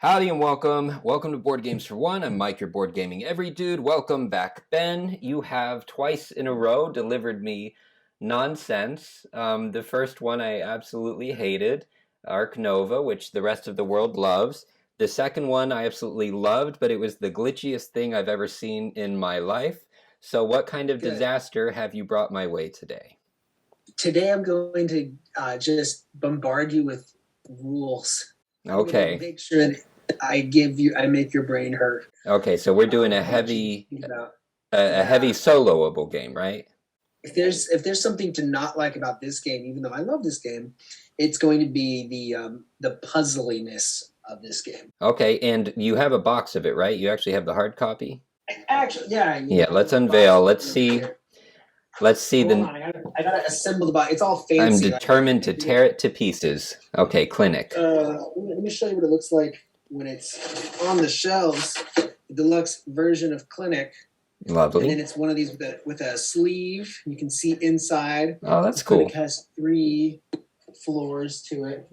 Howdy and welcome. Welcome to Board Games for One. I'm Mike, your board gaming every dude. Welcome back, Ben. You have twice in a row delivered me nonsense. The first one I absolutely hated, Arc Nova, which the rest of the world loves. The second one I absolutely loved, but it was the glitchiest thing I've ever seen in my life. So what kind of Good. disaster have you brought my way today? Today I'm going to just bombard you with rules. Okay. Make sure that I make your brain hurt. Okay, so we're doing a heavy soloable game, right? If there's something to not like about this game, even though I love this game, it's going to be the puzzliness of this game. Okay, and you have a box of it, right? You actually have the hard copy? Actually, yeah. Yeah, let's unveil. Let's see. Let's see Hold on, I gotta assemble the box. It's all fancy. I'm determined to tear it to pieces. Okay, Clinic. Let me show you what it looks like when it's on the shelves. The deluxe version of Clinic. Lovely. And then it's one of these with a sleeve. You can see inside. Oh, that's cool. Clinic has 3 floors to it.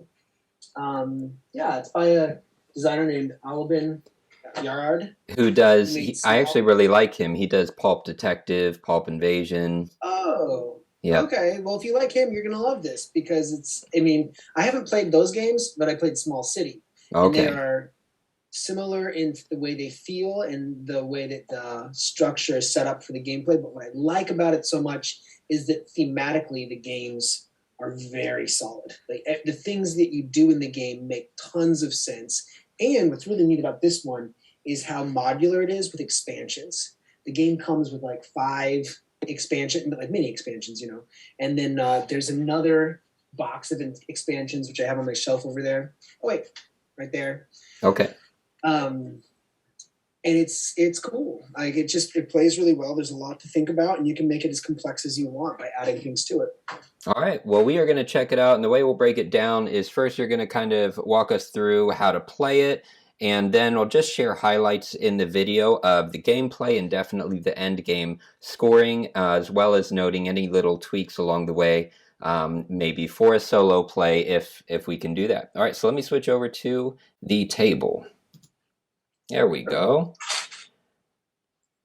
It's by a designer named Albin Yard. Who does? I actually really like him. He does Pulp Detective, Pulp Invasion. Oh. Yeah. Okay. Well, if you like him, you're gonna love this because I haven't played those games, but I played Small City. Okay. And they are similar in the way they feel and the way that the structure is set up for the gameplay. But what I like about it so much is that thematically the games are very solid. Like the things that you do in the game make tons of sense. And what's really neat about this one is how modular it is with expansions. The game comes with like 5 expansions, like mini expansions, And then there's another box of expansions, which I have on my shelf over there. Oh, wait, right there. Okay. And it's cool. Like it plays really well. There's a lot to think about, and you can make it as complex as you want by adding things to it. All right. Well, we are going to check it out, and the way we'll break it down is first you're going to kind of walk us through how to play it, and then we'll just share highlights in the video of the gameplay and definitely the end game scoring, as well as noting any little tweaks along the way, maybe for a solo play if we can do that. All right. So let me switch over to the table. There we go.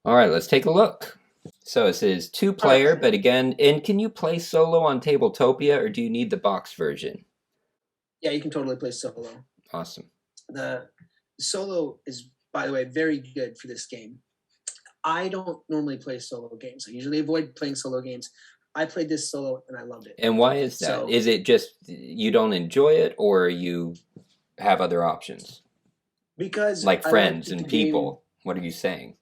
All right, let's take a look. So this is 2-player, but again, and can you play solo on Tabletopia, or do you need the box version? Yeah, you can totally play solo. Awesome. The solo is, by the way, very good for this game. I don't normally play solo games. I usually avoid playing solo games. I played this solo, and I loved it. And why is that? So, is it just you don't enjoy it, or you have other options? Because like friends and people. What are you saying?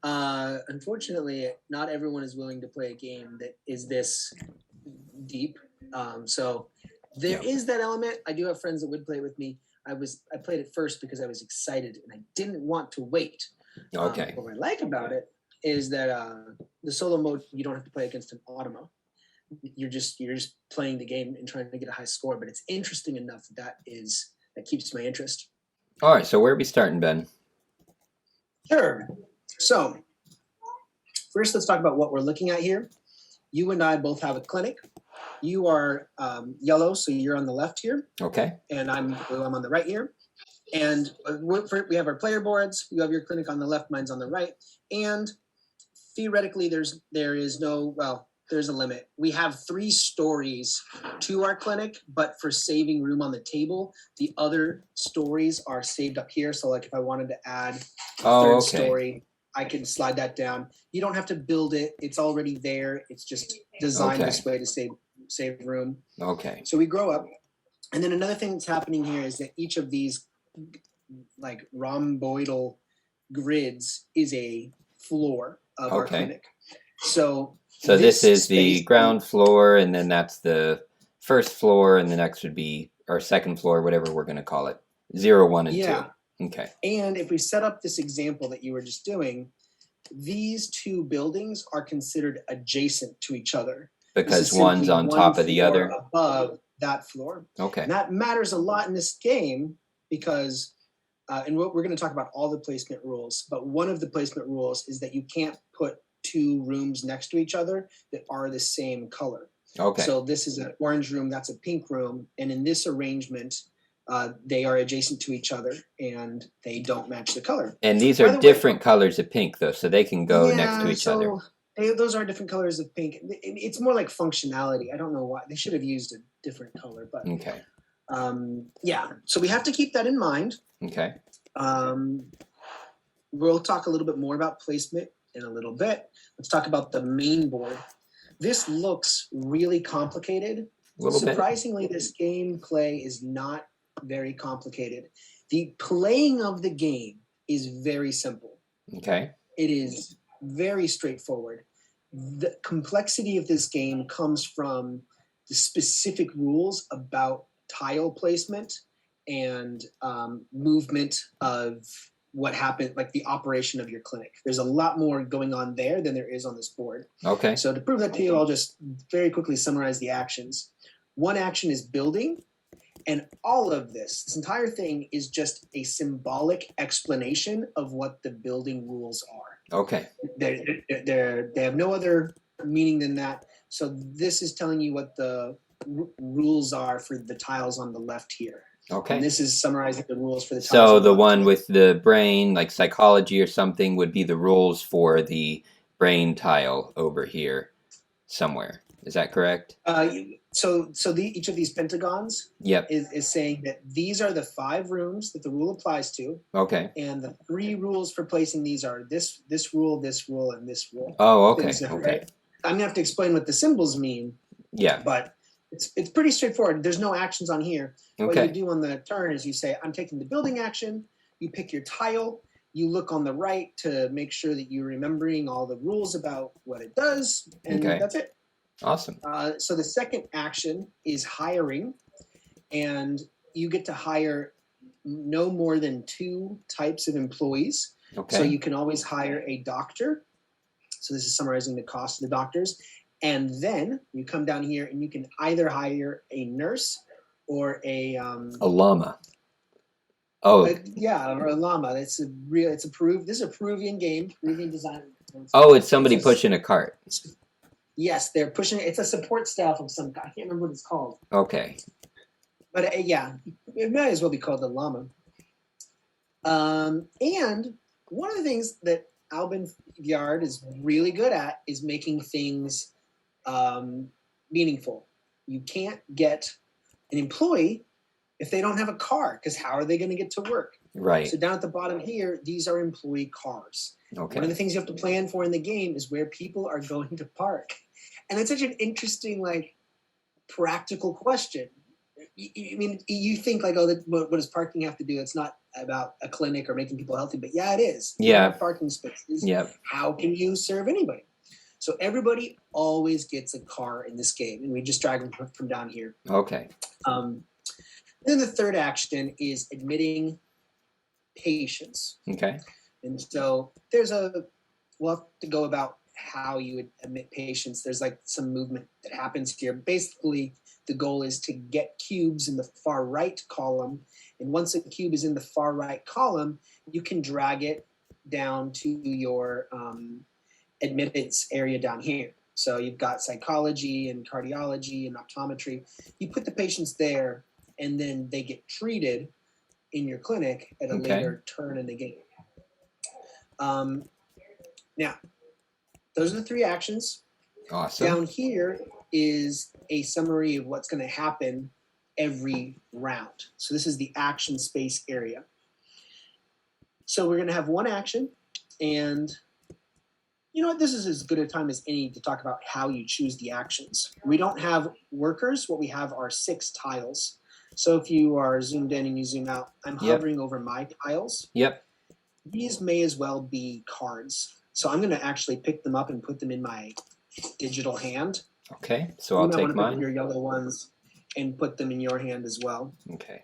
Unfortunately, not everyone is willing to play a game that is this deep. So there is that element. I do have friends that would play with me. I played it first because I was excited and I didn't want to wait. Okay. What I like about it is that the solo mode, you don't have to play against an automa. You're just playing the game and trying to get a high score. But it's interesting enough that keeps my interest. All right, so where are we starting, Ben? Sure. So, first let's talk about what we're looking at here. You and I both have a Clinic. You are yellow, so you're on the left here. Okay. And I'm on the right here. And we have our player boards. You have your Clinic on the left, mine's on the right. And theoretically, there's a limit. We have 3 stories to our Clinic, but for saving room on the table, the other stories are saved up here. So like if I wanted to add a third story, I can slide that down. You don't have to build it. It's already there. It's just designed this way to save room. Okay. So we grow up. And then another thing that's happening here is that each of these like rhomboidal grids is a floor of our Clinic. So this is the ground floor, and then that's the first floor, and the next would be our second floor, whatever we're going to call it. 0, 1, and 2. Okay. And if we set up this example that you were just doing, these 2 buildings are considered adjacent to each other. Because one's on top of the other? Above that floor. Okay. And that matters a lot in this game because, and we're going to talk about all the placement rules, but one of the placement rules is that you can't put 2 rooms next to each other that are the same color. Okay. So this is an orange room, that's a pink room, and in this arrangement, they are adjacent to each other and they don't match the color. And these By are the way, different colors of pink, though, so they can go next to yeah, each other. so those are different colors of pink. It's more like functionality. I don't know why. They should have used a different color, but Okay. yeah. So we have to keep that in mind. Okay. We'll talk a little bit more about placement in a little bit. Let's talk about the main board. This looks really complicated. A little bit. Surprisingly, this gameplay is not very complicated. The playing of the game is very simple. Okay. It is very straightforward. The complexity of this game comes from the specific rules about tile placement and movement of what happened, like the operation of your clinic. There's a lot more going on there than there is on this board. Okay. So to prove that to you, I'll just very quickly summarize the actions. One action is building, and all of this entire thing is just a symbolic explanation of what the building rules are. Okay. They have no other meaning than that. So this is telling you what the rules are for the tiles on the left here. Okay. And this is summarizing the rules for the tiles. So the one with the brain, like psychology or something, would be the rules for the brain tile over here somewhere. Is that correct? So each of these pentagons Yep. is saying that these are the 5 rooms that the rule applies to. Okay. And the 3 rules for placing these are this rule, and this rule. Oh, okay. Okay. Okay. I'm gonna have to explain what the symbols mean. Yeah. But it's pretty straightforward. There's no actions on here. Okay. What you do on the turn is you say, I'm taking the building action. You pick your tile. You look on the right to make sure that you're remembering all the rules about what it does. And that's it. Awesome. So the second action is hiring. And you get to hire no more than 2 types of employees. Okay. So you can always hire a doctor. So this is summarizing the cost of the doctors. And then you come down here and you can either hire a nurse or a llama. Oh. Yeah, or a llama. It's a This is a Peruvian game, Peruvian design. Oh, it's somebody pushing a cart. Yes, they're pushing. It's a support staff of some. I can't remember what it's called. Okay. But yeah, it might as well be called the llama. And one of the things that Albin Yard is really good at is making things meaningful. You can't get an employee if they don't have a car, because how are they going to get to work? Right. So down at the bottom here, these are employee cars. Okay. One of the things you have to plan for in the game is where people are going to park. And it's such an interesting, like, practical question. I mean, you think like, oh, what does parking have to do? It's not about a clinic or making people healthy, but yeah, it is. Yeah. Parking spaces. Yep. How can you serve anybody? So everybody always gets a car in this game, and we just drag them from down here. Okay. Then the third action is admitting patients. Okay. And so we'll have to go about how you would admit patients. There's like some movement that happens here. Basically, the goal is to get cubes in the far right column. And once a cube is in the far right column, you can drag it down to your admittance area down here. So you've got psychology and cardiology and optometry. You put the patients there, and then they get treated in your clinic at a later turn in the game. Now, those are the 3 actions. Awesome. Down here is a summary of what's going to happen every round. So this is the action space area. So we're going to have 1 action, and you know what? This is as good a time as any to talk about how you choose the actions. We don't have workers. What we have are 6 tiles. So if you are zoomed in and you zoom out, I'm hovering over my tiles. Yep. These may as well be cards. So I'm going to actually pick them up and put them in my digital hand. Okay, so I'll take mine. Pick your yellow ones and put them in your hand as well. Okay.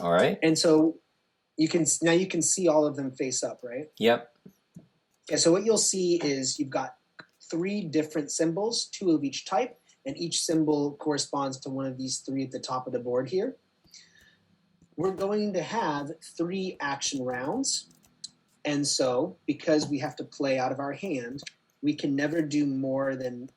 All right. And so you can see all of them face up, right? Yep. Okay, so what you'll see is you've got 3 different symbols, 2 of each type, and each symbol corresponds to one of these 3 at the top of the board here. We're going to have 3 action rounds. And so, because we have to play out of our hand, we can never do more than,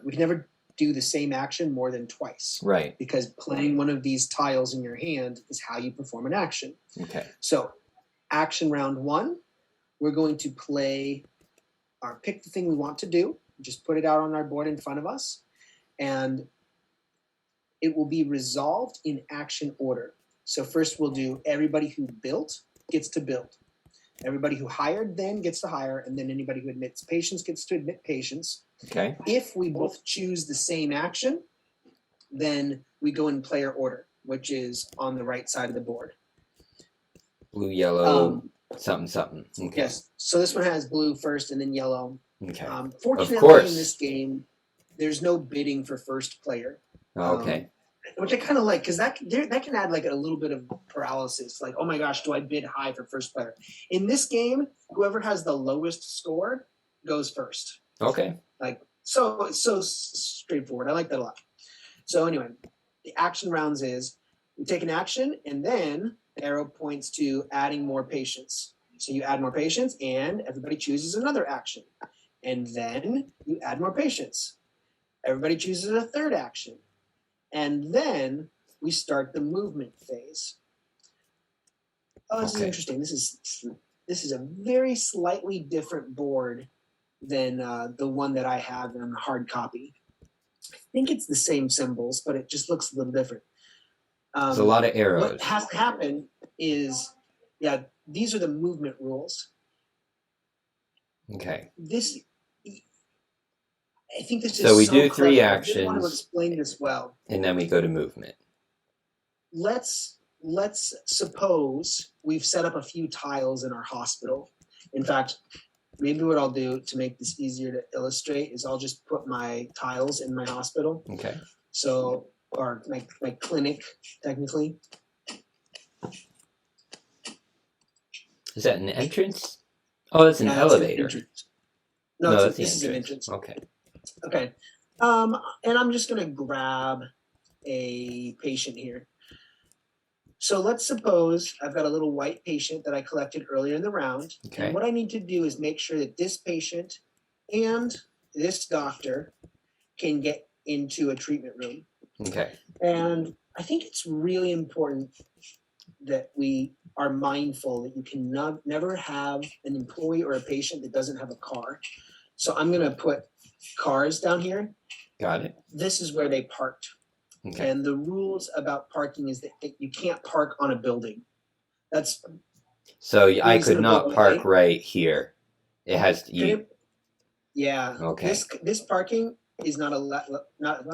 we can never do the same action more than twice. Right. Because playing one of these tiles in your hand is how you perform an action. Okay. So action round 1, we're going to pick the thing we want to do, just put it out on our board in front of us, and it will be resolved in action order. So first we'll do everybody who built gets to build. Everybody who hired then gets to hire, and then anybody who admits patients gets to admit patients. Okay. If we both choose the same action, then we go in player order, which is on the right side of the board. Blue, yellow, something, something. Okay. Yes. So this one has blue first and then yellow. Okay. Fortunately, of course. in this game, there's no bidding for first player. Okay. Which I kind of like, because that can add like a little bit of paralysis. Like, oh my gosh, do I bid high for first player? In this game, whoever has the lowest score goes first. Okay. Like, so it's so straightforward. I like that a lot. So anyway, the action rounds is we take an action, and then the arrow points to adding more patients. So you add more patients, and everybody chooses another action. And then you add more patients. Everybody chooses a third action. And then we start the movement phase. Oh, this is interesting. This is a very slightly different board than the one that I have in the hard copy. I think it's the same symbols, but it just looks a little different. There's a lot of arrows. What has to happen is, these are the movement rules. Okay. I think this is so we do clever. 3 I actions. I want to explain this well. And then we go to movement. Let's suppose we've set up a few tiles in our hospital. In fact, maybe what I'll do to make this easier to illustrate is I'll just put my tiles in my hospital. Okay. So, or my clinic, technically. Is that an entrance? Oh, it's an elevator. No, that's this is an entrance. Okay. Okay. And I'm just going to grab a patient here. So let's suppose I've got a little white patient that I collected earlier in the round. Okay. And what I need to do is make sure that this patient and this doctor can get into a treatment room. Okay. And I think it's really important that we are mindful that you can never have an employee or a patient that doesn't have a car. So I'm going to put cars down here. Got it. This is where they parked. Okay. And the rules about parking is that you can't park on a building. That's so I could not park right here. It has to. Yeah. Okay. This parking is not well,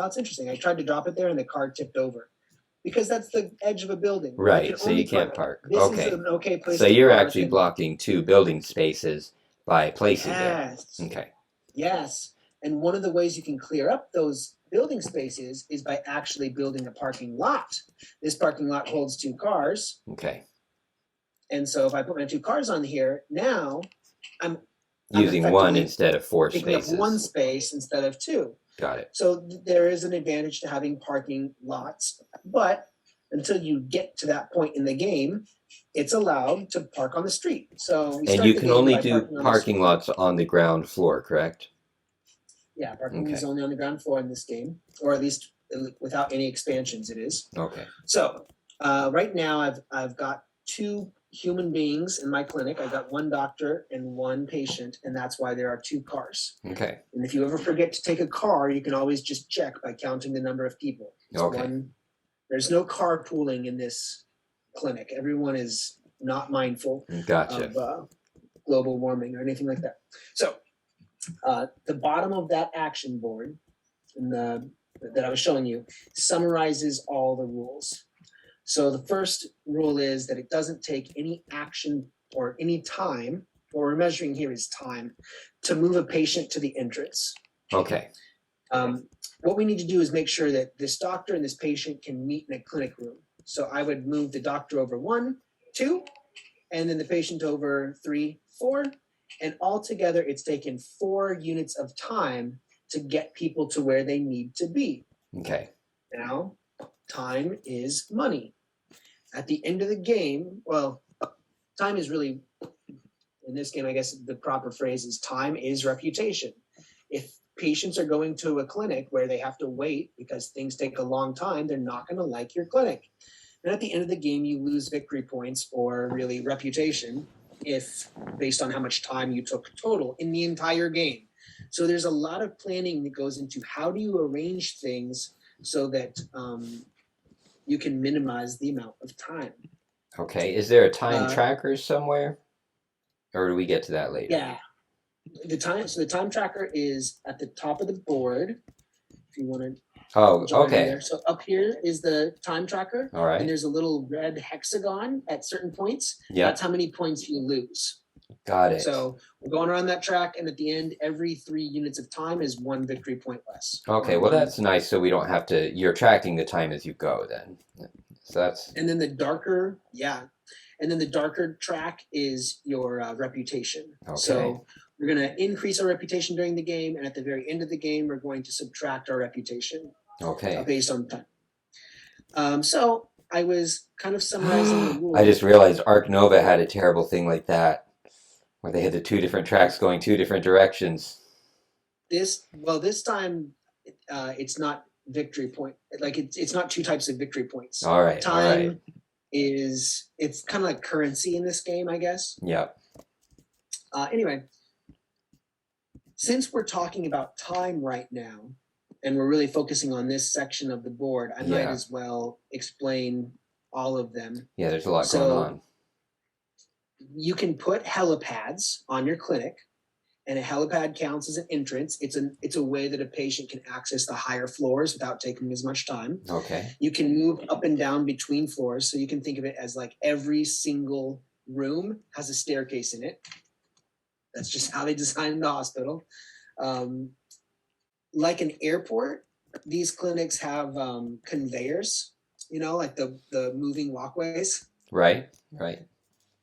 it's interesting. I tried to drop it there and the car tipped over because that's the edge of a building. Right. So you can't park. This is an okay place. So you're actually blocking 2 building spaces by placing there. Okay. Yes. And one of the ways you can clear up those building spaces is by actually building a parking lot. This parking lot holds 2 cars. Okay. And so if I put my 2 cars on here, now I'm using 1 instead of 4 spaces. Up 1 space instead of 2. Got it. So there is an advantage to having parking lots, but until you get to that point in the game, it's allowed to park on the street. So and you can only do parking lots on the ground floor, correct? Yeah, parking is only on the ground floor in this game, or at least without any expansions, it is. Okay. So right now, I've got 2 human beings in my clinic. I've got 1 doctor and 1 patient, and that's why there are 2 cars. Okay. And if you ever forget to take a car, you can always just check by counting the number of people. Okay. There's no carpooling in this clinic. Everyone is not mindful of global warming or anything like that. So the bottom of that action board that I was showing you summarizes all the rules. So the first rule is that it doesn't take any action or any time, what we're measuring here is time, to move a patient to the entrance. Okay. What we need to do is make sure that this doctor and this patient can meet in a clinic room. So I would move the doctor over 1, 2, and then the patient over 3, 4. And altogether, it's taken 4 units of time to get people to where they need to be. Okay. Now, time is money. At the end of the game, well, time is really, in this game, I guess the proper phrase is time is reputation. If patients are going to a clinic where they have to wait because things take a long time, they're not going to like your clinic. And at the end of the game, you lose victory points or really reputation if based on how much time you took total in the entire game. So there's a lot of planning that goes into how do you arrange things so that you can minimize the amount of time. Okay. Is there a time tracker somewhere? Or do we get to that later? Yeah. So the time tracker is at the top of the board. If you want to okay. there. So up here is the time tracker. All right. And there's a little red hexagon at certain points. Yeah. That's how many points you lose. Got it. So we're going around that track, and at the end, every 3 units of time is 1 victory point less. Okay, well that's nice. So we don't have to. You're tracking the time as you go, then. So that's. And then the darker, and then the darker track is your reputation. Okay. So we're going to increase our reputation during the game, and at the very end of the game, we're going to subtract our reputation. Okay. Based on time. So I was kind of summarizing the rules. I just realized Arc Nova had a terrible thing like that, where they had the 2 different tracks going 2 different directions. This time, it's not victory point. Like it's not 2 types of victory points. All right. Time it's kind of like currency in this game, I guess. Yeah. Anyway, since we're talking about time right now, and we're really focusing on this section of the board, I might as well explain all of them. Yeah, there's a lot going on. You can put helipads on your clinic, and a helipad counts as an entrance. It's a way that a patient can access the higher floors without taking as much time. Okay. You can move up and down between floors, so you can think of it as like every single room has a staircase in it. That's just how they designed the hospital. Like an airport, these clinics have conveyors, like the moving walkways. Right.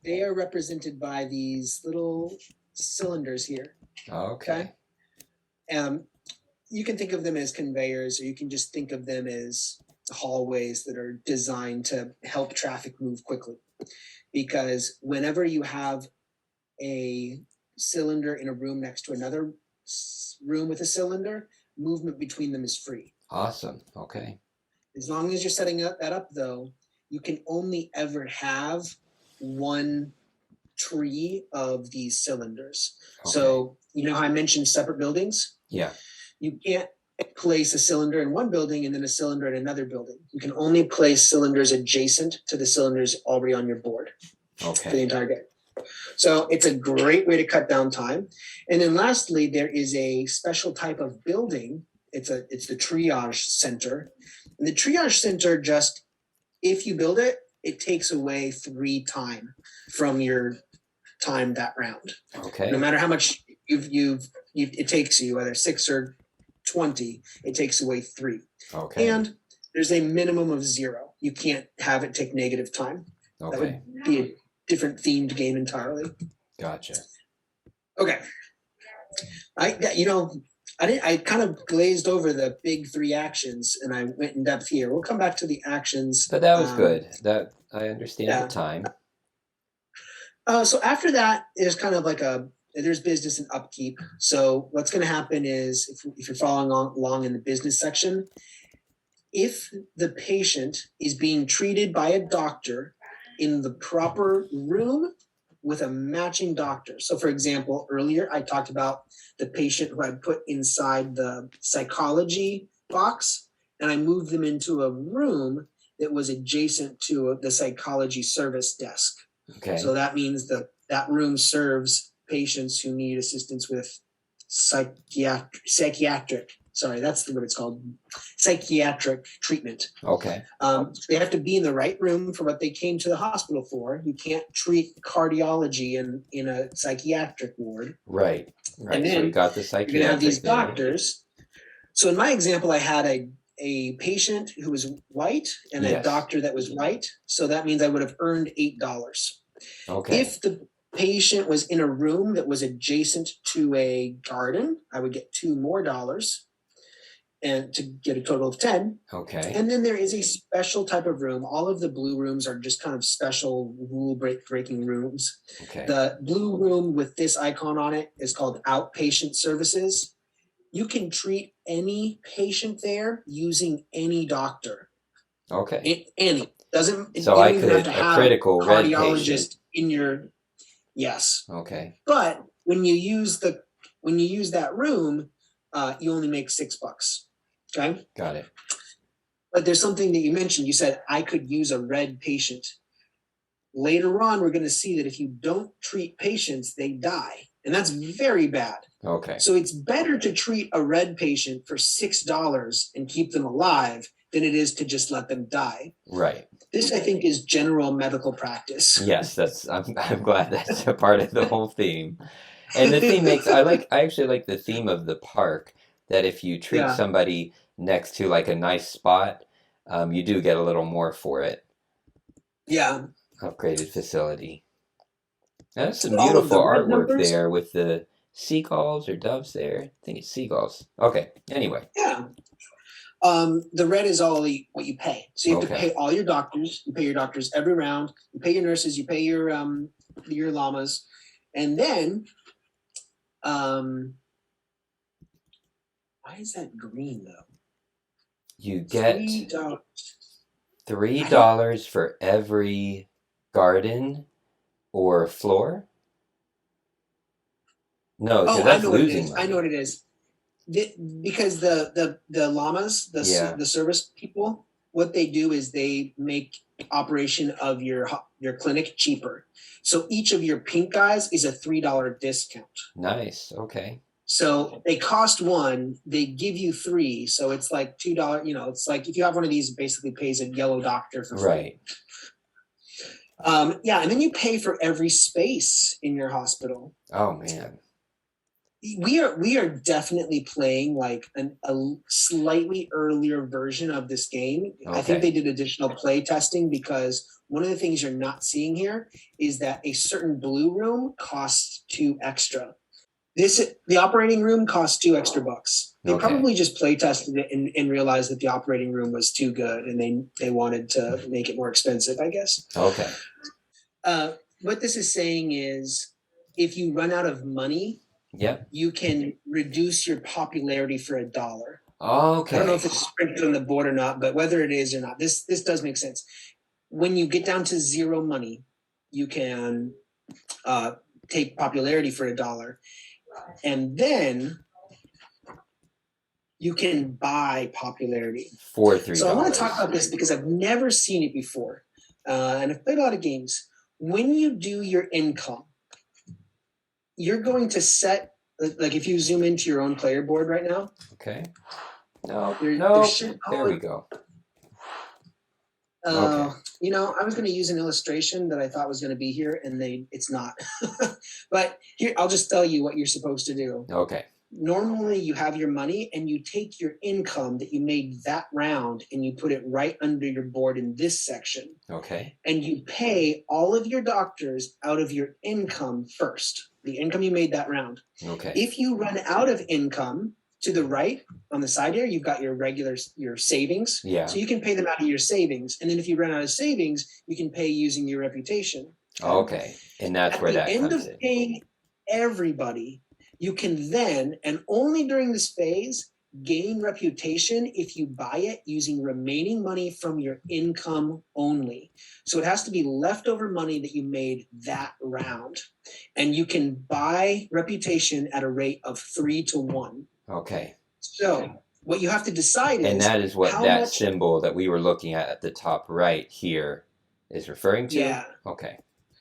They are represented by these little cylinders here. Okay. You can think of them as conveyors, or you can just think of them as hallways that are designed to help traffic move quickly. Because whenever you have a cylinder in a room next to another room with a cylinder, movement between them is free. Awesome. Okay. As long as you're setting that up, though, you can only ever have 1 tree of these cylinders. Okay. So how I mentioned separate buildings? Yeah. You can't place a cylinder in one building and then a cylinder in another building. You can only place cylinders adjacent to the cylinders already on your board. Okay. For the entire game. So it's a great way to cut down time. And then lastly, there is a special type of building. It's the triage center. And the triage center if you build it, it takes away 3 time from your time that round. Okay. No matter how much it takes you, whether 6 or 20, it takes away 3. Okay. And there's a minimum of 0. You can't have it take negative time. Okay. That would be a different themed game entirely. Gotcha. Okay. I kind of glazed over the big 3 actions, and I went in depth here. We'll come back to the actions. But that was good. That I understand the time. So after that, there's kind of like there's business and upkeep. So what's going to happen is, if you're following along in the business section, if the patient is being treated by a doctor in the proper room with a matching doctor. So for example, earlier I talked about the patient who I put inside the psychology box, and I moved them into a room that was adjacent to the psychology service desk. Okay. So that means that room serves patients who need assistance with psychiatric treatment. Okay. They have to be in the right room for what they came to the hospital for. You can't treat cardiology in a psychiatric ward. Right. And then so we got the psychiatric. You're gonna have these doctors. So in my example, I had a patient who was white and a doctor that was white. So that means I would have earned $8. Okay. If the patient was in a room that was adjacent to a garden, I would get $2 more, and to get a total of 10. Okay. And then there is a special type of room. All of the blue rooms are just kind of special rule breaking rooms. Okay. The blue room with this icon on it is called outpatient services. You can treat any patient there using any doctor. Okay. Any. Doesn't So you I don't even have could, to a have critical a red patient. cardiologist in your yes. Okay. But when you use that room, you only make $6. Okay. Got it. But there's something that you mentioned. You said I could use a red patient. Later on, we're going to see that if you don't treat patients, they die. And that's very bad. Okay. So it's better to treat a red patient for $6 and keep them alive than it is to just let them die. Right. This, I think, is general medical practice. Yes, I'm glad that's a part of the whole theme. And the theme makes I actually like the theme of the park, that if you treat Yeah. somebody next to like a nice spot, you do get a little more for it. Yeah. Upgraded facility. That's some All of beautiful the red artwork numbers. there with the seagulls or doves there. I think it's seagulls. Okay. Anyway. Yeah. The red is all what you pay. So you have to pay all your doctors. You pay your doctors every round. You pay your nurses. You pay your llamas, and then why is that green though? You get $3. $3 for every garden or floor. No, because I that's know what it losing is. money. I know what it is. Because the llamas, Yeah. the service people, what they do is they make operation of your clinic cheaper. So each of your pink guys is a $3 discount. Nice. Okay. So they cost one, they give you three. So it's like $2. You know, it's like if you have one of these, it basically pays a yellow doctor for free. Right. Yeah, and then you pay for every space in your hospital. Oh man. We are definitely playing like a slightly earlier version of this game. Okay. I think they did additional play testing because one of the things you're not seeing here is that a certain blue room costs $2 extra. The operating room costs $2 extra. They Okay. probably just play tested it and realized that the operating room was too good and they wanted to make it more expensive, I guess. Okay. What this is saying is if you run out of money, Yep. you can reduce your popularity for $1. Okay. I don't know if it's printed on the board or not, but whether it is or not, this does make sense. When you get down to zero money, you can take popularity for $1, and then you can buy popularity for $3. So I want to talk about this because I've never seen it before, and I've played a lot of games. When you do your income, you're going to set, like if you zoom into your own player board right now. Okay. There we go. Okay. You know, I was going to use an illustration that I thought was going to be here, and it's not. But here, I'll just tell you what you're supposed to do. Okay. Normally, you have your money, and you take your income that you made that round, and you put it right under your board in this section. Okay. And you pay all of your doctors out of your income first, the income you made that round. Okay. If you run out of income, to the right on the side here, you've got your savings. Yeah. So you can pay them out of your savings. And then if you run out of savings, you can pay using your reputation. Okay. And that's where that comes in. At the end of paying everybody, you can then, and only during this phase, gain reputation if you buy it using remaining money from your income only. So it has to be leftover money that you made that round. And you can buy reputation at a rate of 3-to-1. Okay. So what you have to decide is, and that is what that symbol that we were looking at the top right here is referring to? Yeah. Okay.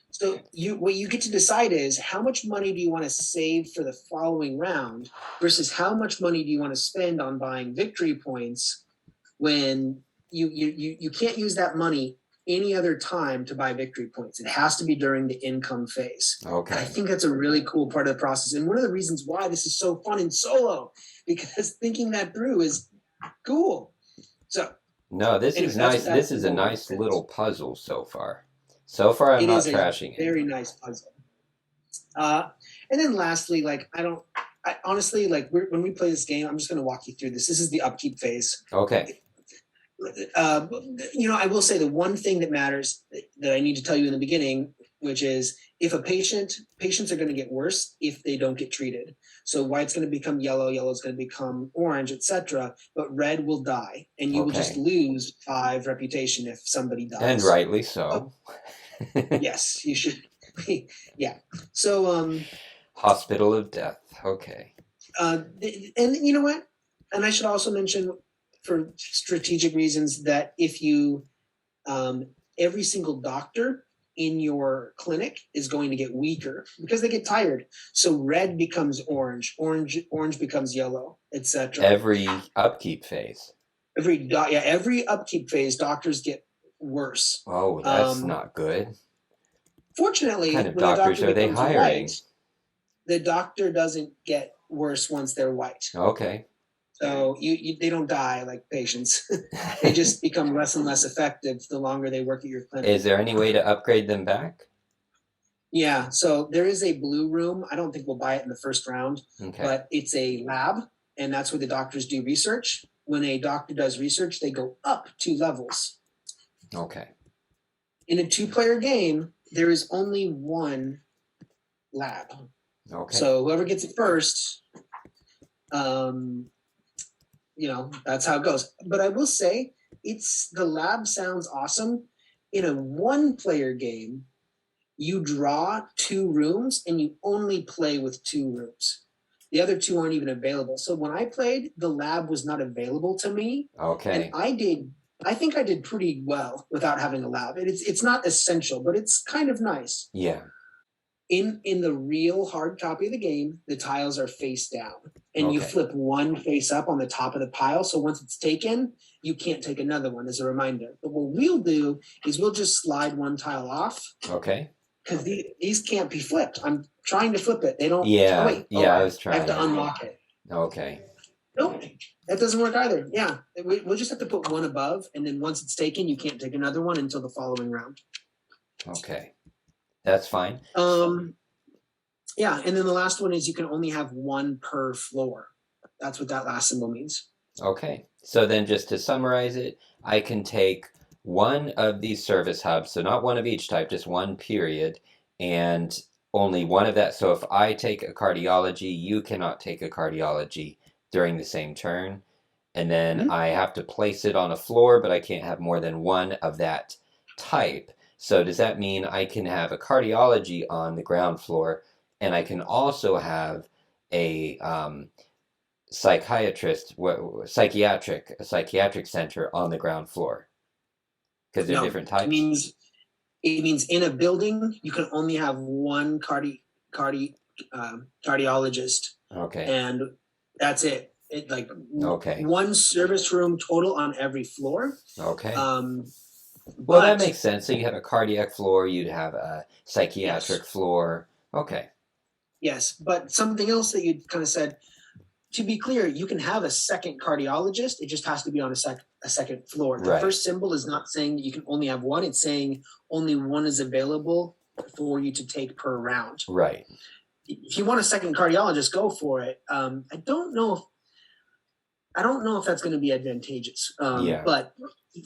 So what you get to decide is how much money do you want to save for the following round versus how much money do you want to spend on buying victory points when you can't use that money any other time to buy victory points. It has to be during the income phase. Okay. And I think that's a really cool part of the process. And one of the reasons why this is so fun in solo, because thinking that through is cool. So no, this is nice. This is a nice little puzzle so far. So far, I'm not trashing it. Very nice puzzle. And then lastly, like I honestly, like when we play this game, I'm just going to walk you through this. This is the upkeep phase. Okay. I will say the one thing that matters that I need to tell you in the beginning, which is if patients are going to get worse if they don't get treated. So white's going to become yellow, yellow's going to become orange, etc. But red will die, and you will just Okay. lose 5 reputation if somebody And dies. rightly so. Yes, you should. Yeah. So Hospital of Death. Okay. and you know what? And I should also mention, for strategic reasons, that if you every single doctor in your clinic is going to get weaker because they get tired. So red becomes orange becomes yellow, etc. Every upkeep phase. Every upkeep phase, doctors get worse. Oh, that's not good. What kind Fortunately, of when the doctors doctor are they becomes hiring? white, the doctor doesn't get worse once they're white. Okay. So they don't die like patients. They just become less and less effective the longer they work at your clinic. Is there any way to upgrade them back? Yeah, so there is a blue room. I don't think we'll buy it in the first round, Okay. but it's a lab, and that's where the doctors do research. When a doctor does research, they go up 2 levels. Okay. In a 2-player game, there is only 1 lab. Okay. So whoever gets it first, that's how it goes. But I will say, the lab sounds awesome. In a 1-player game, you draw 2 rooms and you only play with 2 rooms. The other 2 aren't even available. So when I played, the lab was not available to me. Okay. And I think I did pretty well without having a lab. It's not essential, but it's kind of nice. Yeah. In the real hard copy of the game, the tiles are face down, and you flip 1 face up on the top of the pile. So once it's taken, you can't take another one, as a reminder. But what we'll do is we'll just slide 1 tile off. Okay. Because these can't be flipped. I'm trying to flip it. They don't. Yeah. Oh, wait. Yeah, I was trying. I have to unlock it. Okay. Nope. That doesn't work either. Yeah. We'll just have to put 1 above, and then once it's taken, you can't take another one until the following round. Okay. That's fine. Yeah, and then the last one is you can only have 1 per floor. That's what that last symbol means. Okay. So then just to summarize it, I can take 1 of these service hubs, so not 1 of each type, just 1 period, and only 1 of that. So if I take a cardiology, you cannot take a cardiology during the same turn. And then I have to place it on a floor, but I can't have more than 1 of that type. So does that mean I can have a cardiology on the ground floor, and I can also have a psychiatric center on the ground floor? Because they're different types? It means in a building, you can only have 1 cardiologist. Okay. And that's it. 1 service room total on every floor. Okay. Well, that makes sense. So you have a cardiac floor, you'd have a psychiatric floor. Okay. Yes, but something else that you kind of said, to be clear, you can have a second cardiologist. It just has to be on a second floor. The first symbol is not saying that you can only have 1. It's saying only 1 is available for you to take per round. Right. If you want a second cardiologist, go for it. I don't know if that's going to be advantageous. But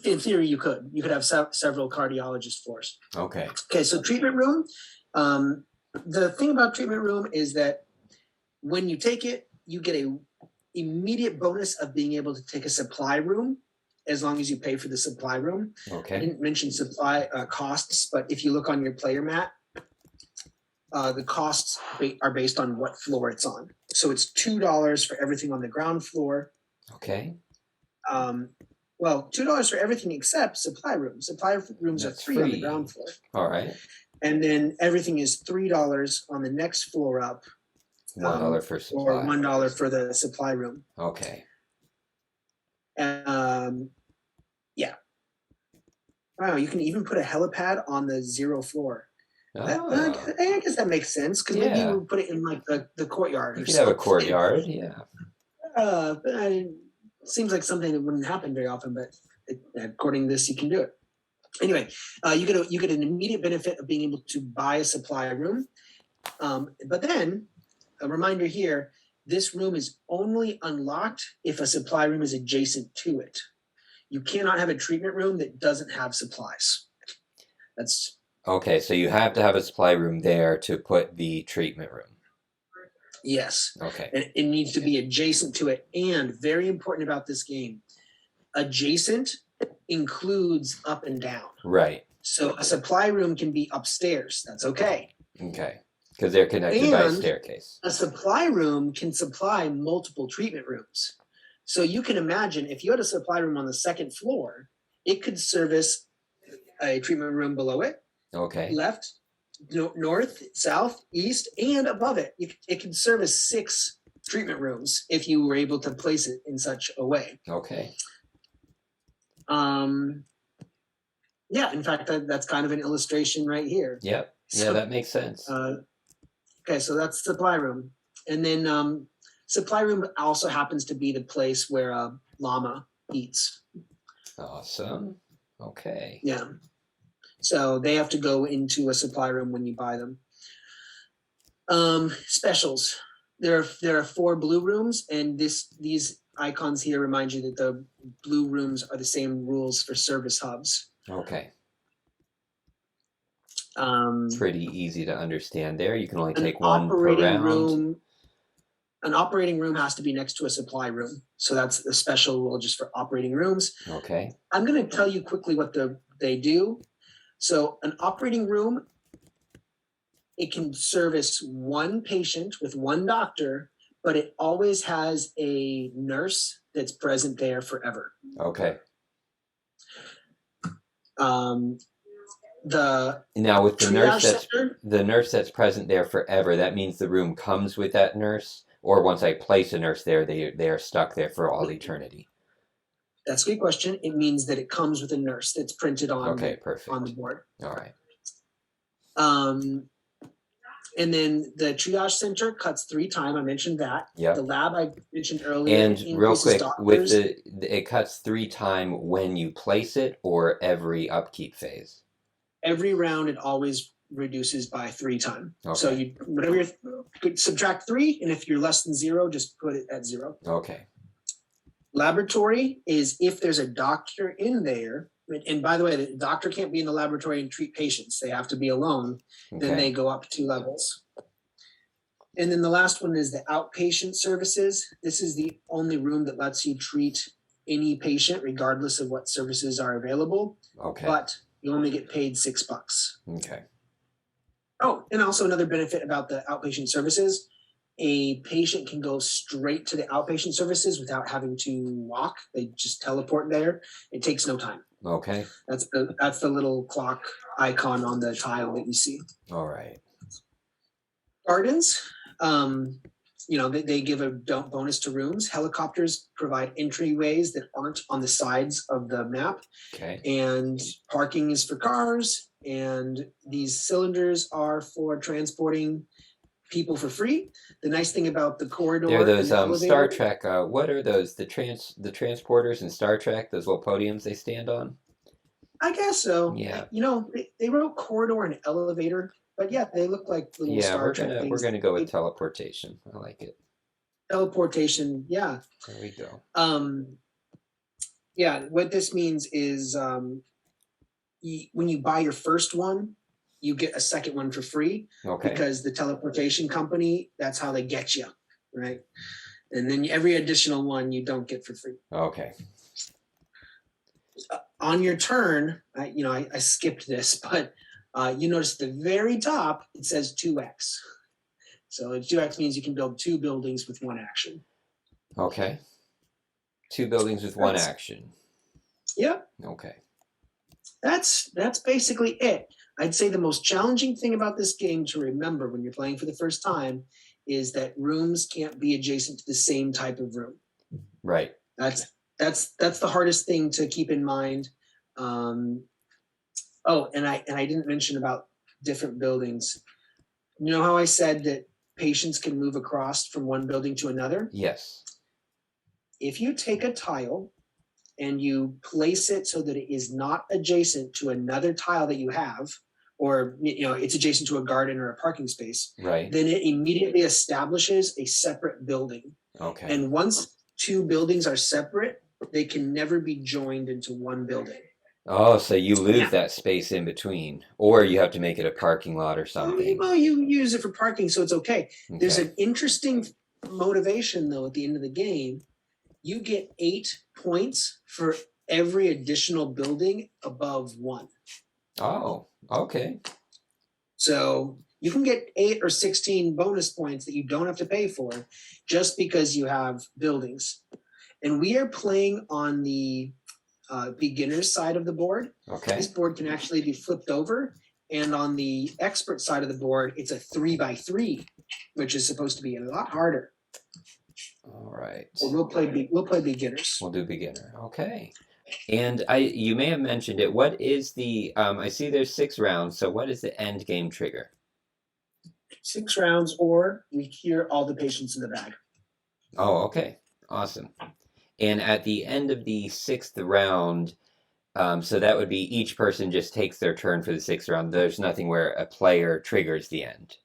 in theory, you could have several cardiologist floors. Okay. Okay. So treatment room. The thing about treatment room is that when you take it, you get a immediate bonus of being able to take a supply room, as long as you pay for the supply room. Okay. I didn't mention supply costs, but if you look on your player mat, the costs are based on what floor it's on. So it's $2 for everything on the ground floor. Okay. Well, $2 for everything except supply rooms. Supply rooms are free on the ground floor. All right. And then everything is $3 on the next floor up. $1 for supply. Or $1 for the supply room. Okay. Yeah. Wow, you can even put a helipad on the 0 floor. I guess that makes sense, because maybe you would put it in like the courtyard. You could have a courtyard, yeah. It seems like something that wouldn't happen very often, but according to this, you can do it. Anyway, you get an immediate benefit of being able to buy a supply room. But then, a reminder here, this room is only unlocked if a supply room is adjacent to it. You cannot have a treatment room that doesn't have supplies. That's Okay, so you have to have a supply room there to put the treatment room. Yes. Okay. And it needs to be adjacent to it. And very important about this game, adjacent includes up and down. Right. So a supply room can be upstairs. That's okay. Okay. Because they're connected by a staircase. A supply room can supply multiple treatment rooms. So you can imagine if you had a supply room on the second floor, it could service a treatment room below it, okay, left, north, south, east, and above it. It can service 6 treatment rooms if you were able to place it in such a way. Okay. Yeah, in fact, that's kind of an illustration right here. Yep. So, yeah, that makes sense. Okay, so that's supply room. And then supply room also happens to be the place where a llama eats. Awesome. Okay. Yeah. So they have to go into a supply room when you buy them. Specials. There are 4 blue rooms, and these icons here remind you that the blue rooms are the same rules for service hubs. Okay. Pretty easy to understand there. You can only take one per round. An operating room has to be next to a supply room. So that's a special rule just for operating rooms. Okay. I'm going to tell you quickly what they do. So an operating room, it can service 1 patient with 1 doctor, but it always has a nurse that's present there forever. Okay. Now with the nurse that's present there forever, that means the room comes with that nurse, or once I place a nurse there, they are stuck there for all eternity. That's a good question. It means that it comes with a nurse that's printed on on the board. All right. And then the triage center cuts 3 times. I mentioned that. Yeah. The lab I mentioned earlier. And real quick, with it cuts 3 times when you place it, or every upkeep phase. Every round, it always reduces by 3 times. Okay. So you could subtract 3, and if you're less than 0, just put it at 0. Okay. Laboratory is if there's a doctor in there. And by the way, the doctor can't be in the laboratory and treat patients. They have to be alone. Okay. Then they go up 2 levels. And then the last one is the outpatient services. This is the only room that lets you treat any patient regardless of what services are available. Okay. But you only get paid $6. Okay. Oh, and also another benefit about the outpatient services, a patient can go straight to the outpatient services without having to walk. They just teleport there. It takes no time. Okay. That's the little clock icon on the tile that you see. All right. Gardens, they give a bonus to rooms. Helicopters provide entryways that aren't on the sides of the map. Okay. And parking is for cars. And these cylinders are for transporting people for free. The nice thing about the corridor, there are those Star Trek. What are those? The transporters in Star Trek. Those little podiums they stand on. I guess so. Yeah. They wrote corridor and elevator, but yeah, they look like little Star Trek things. We're gonna go with teleportation. I like it. Teleportation. Yeah. There we go. Yeah. What this means is when you buy your first one, you get a second one for free. Okay. Because the teleportation company, that's how they get you, right? And then every additional one you don't get for free. Okay. On your turn, I skipped this, but you notice at the very top, it says 2x. So 2x means you can build 2 buildings with 1 action. Okay. 2 buildings with 1 action. Yep. Okay. That's basically it. I'd say the most challenging thing about this game to remember when you're playing for the first time is that rooms can't be adjacent to the same type of room. Right. That's the hardest thing to keep in mind. And I didn't mention about different buildings. You know how I said that patients can move across from one building to another? Yes. If you take a tile and you place it so that it is not adjacent to another tile that you have, or it's adjacent to a garden or a parking space, right, then it immediately establishes a separate building. Okay. And once 2 buildings are separate, they can never be joined into one building. Oh, so you lose Yeah. that space in between, or you have to make it a parking lot or something. Well, you use it for parking, so it's okay. There's Okay. an interesting motivation, though, at the end of the game. You get 8 points for every additional building above 1. Oh, okay. So you can get 8 or 16 bonus points that you don't have to pay for just because you have buildings. And we are playing on the beginner's side of the board. Okay. This board can actually be flipped over. And on the expert side of the board, it's a 3x3, which is supposed to be a lot harder. All right. So we'll play beginners. We'll do beginner. Okay. And you may have mentioned it. What is the I see there's 6 rounds, so what is the end game trigger? 6 rounds, or we cure all the patients in the bag. Oh, okay. Awesome. And at the end of the 6th round, so that would be each person just takes their turn for the 6th round. There's nothing where a player triggers the end,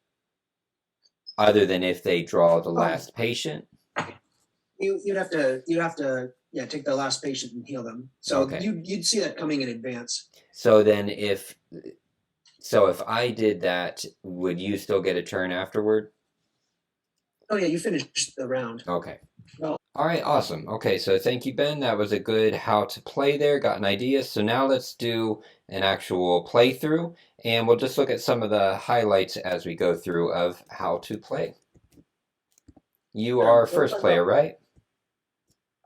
other than if they draw the last patient. You'd have to take the last patient and heal them. So Okay. you'd see that coming in advance. So then if I did that, would you still get a turn afterward? Oh yeah, you finished the round. Okay. Well, all right, awesome. Okay, so thank you, Ben. That was a good how to play there. Got an idea. So now let's do an actual playthrough, and we'll just look at some of the highlights as we go through of how to play. You are first player, right?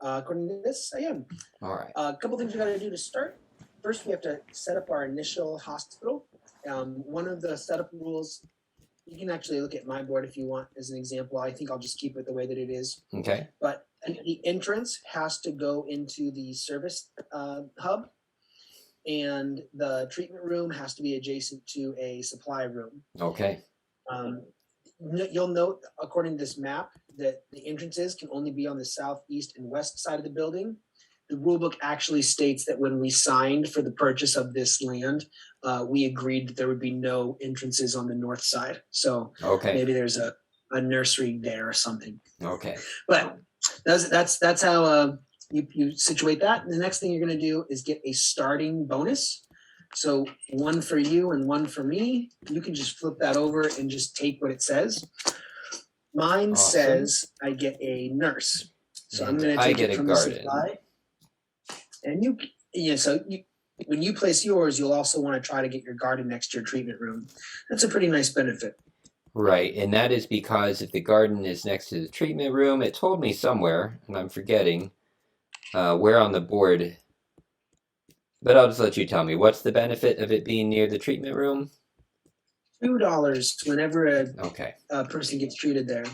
According to this, I am. All right. A couple things we got to do to start. First, we have to set up our initial hospital. One of the setup rules, you can actually look at my board if you want as an example. I think I'll just keep it the way that it is. Okay. But the entrance has to go into the service hub, and the treatment room has to be adjacent to a supply room. Okay. You'll note, according to this map, that the entrances can only be on the southeast and west side of the building. The rulebook actually states that when we signed for the purchase of this land, we agreed that there would be no entrances on the north side. So okay. Maybe there's a nursery there or something. Okay. But that's how you situate that. And the next thing you're going to do is get a starting bonus. So 1 for you and 1 for me. You can just flip that over and just take what it says. Mine says I get a nurse. So I'm going to take it from the supply. And when you place yours, you'll also want to try to get your garden next to your treatment room. That's a pretty nice benefit. Right, and that is because if the garden is next to the treatment room, it told me somewhere, and I'm forgetting where on the board, but I'll just let you tell me. What's the benefit of it being near the treatment room? $2 whenever a person gets treated there.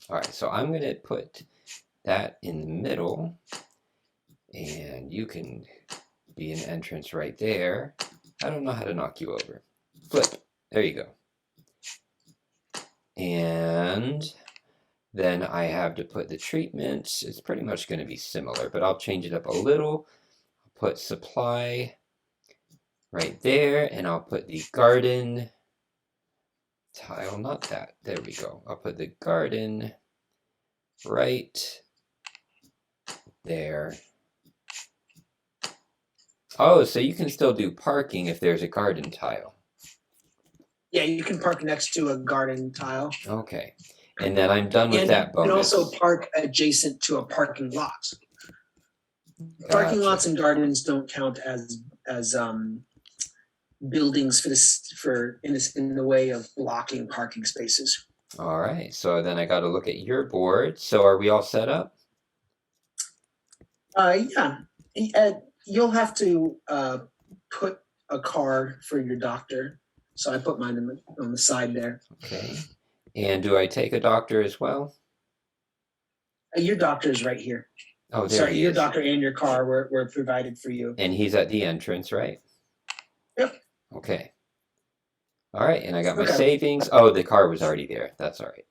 All right, so I'm going to put that in the middle, and you can be an entrance right there. I don't know how to knock you over. Flip. There you go. And then I have to put the treatment. It's pretty much going to be similar, but I'll change it up a little. I'll put supply right there, and I'll put the garden tile, not that. There we go. I'll put the garden right there. Oh, so you can still do parking if there's a garden tile. Yeah, you can park next to a garden tile. Okay. And then I'm done with that bonus. And also park adjacent to a parking lot. Gotcha. Parking lots and gardens don't count as buildings in the way of blocking parking spaces. All right. So then I got to look at your board. So are we all set up? Yeah. You'll have to put a card for your doctor. So I put mine on the side there. Okay. And do I take a doctor as well? Your doctor is right here. Oh, there he is. Your doctor and your car were provided for you. And he's at the entrance, right? Yep. Okay. All right. And I got my savings. Oh, the car was already there. That's all right.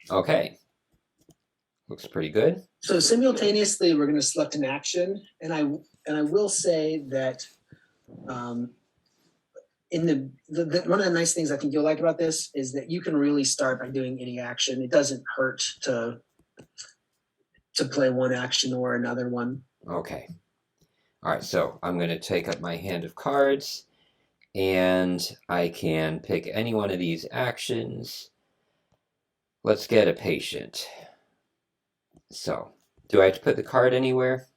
Okay. Looks pretty good. So simultaneously, we're going to select an action. And I will say that one of the nice things I think you'll like about this is that you can really start by doing any action. It doesn't hurt to play one action or another one. Okay. All right, so I'm going to take up my hand of cards, and I can pick any one of these actions. Let's get a patient. So, do I have to put the card anywhere?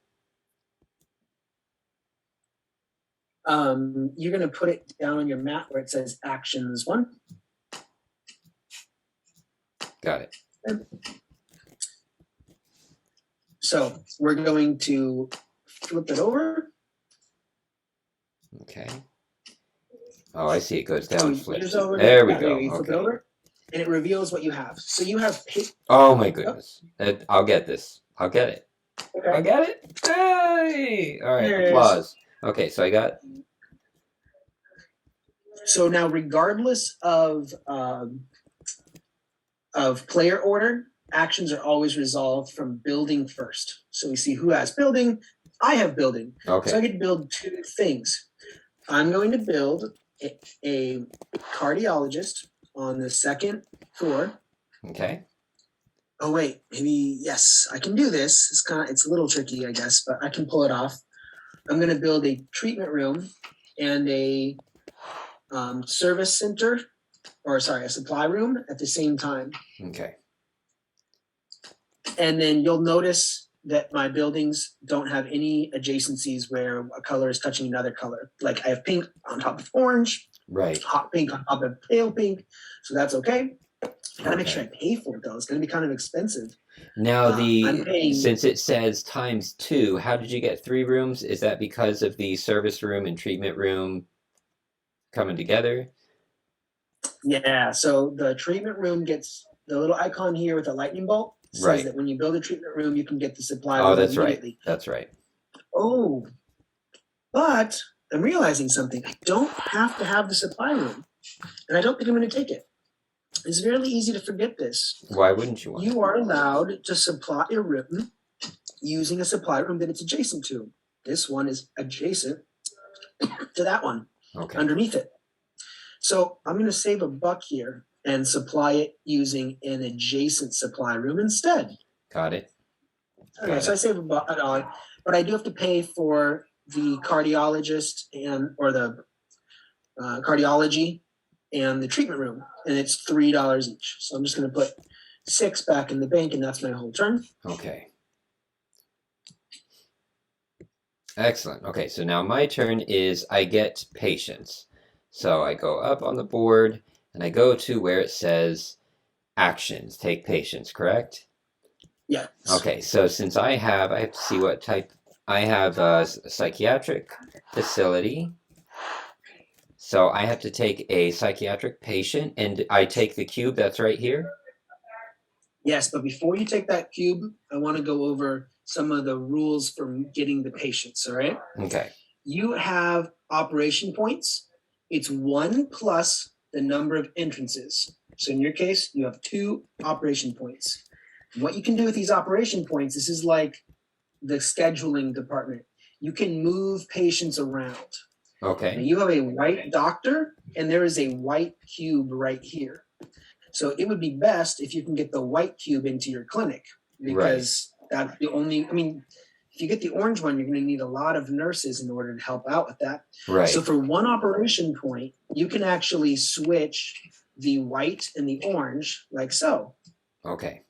You're going to put it down on your mat where it says actions 1. Got it. So we're going to flip it over. Okay. Oh, I see. It goes down, flips. There we go. go. You flip it Okay. over, and it reveals what you have. So you have. Oh my goodness! I'll get this. I'll get it. Okay. I'll get it. Hey! All right. There it Applause. Okay, so I got. So now, regardless of player order, actions are always resolved from building first. So we see who has building. I have building. Okay. So I get to build 2 things. I'm going to build a cardiologist on the 2nd floor. Okay. Oh wait, maybe yes, I can do this. It's a little tricky, I guess, but I can pull it off. I'm going to build a treatment room and a service center, or sorry, a supply room at the same time. Okay. And then you'll notice that my buildings don't have any adjacencies where a color is touching another color. Like I have pink on top of orange, right? Hot pink on top of pale pink, so that's okay. Gotta make sure I pay for it though. It's gonna be kind of expensive. Now since it says ×2, how did you get 3 rooms? Is that because of the service room and treatment room coming together? Yeah, so the treatment room gets the little icon here with a lightning bolt. Says that when you build a treatment room, you can get the supply room immediately. That's right. Oh, but I'm realizing something. I don't have to have the supply room, and I don't think I'm going to take it. It's very easy to forget this. Why wouldn't you want You are allowed to supply a room using a supply room that it's adjacent to. This one is adjacent to that one. Okay. Underneath it. So I'm going to save $1 here and supply it using an adjacent supply room instead. Got it. Okay, so I save $1, but I do have to pay for the cardiologist or the cardiology and the treatment room, and it's $3 each. So I'm just going to put 6 back in the bank, and that's my whole turn. Okay. Excellent. Okay, so now my turn is I get patients. So I go up on the board and I go to where it says actions, take patients, correct? Yeah. Okay, so since I have to see what type. I have a psychiatric facility. So I have to take a psychiatric patient, and I take the cube that's right here? Yes, but before you take that cube, I want to go over some of the rules for getting the patients, all right? Okay. You have operation points. It's 1 plus the number of entrances. So in your case, you have 2 operation points. What you can do with these operation points, this is like the scheduling department. You can move patients around. Okay. Now you have a white doctor, and there is a white cube right here. So it would be best if you can get the white cube into your clinic, because that's the only, if you get the orange one, you're going to need a lot of nurses in order to help out with that. Right. So for 1 operation point, you can actually switch the white and the orange like so. Okay.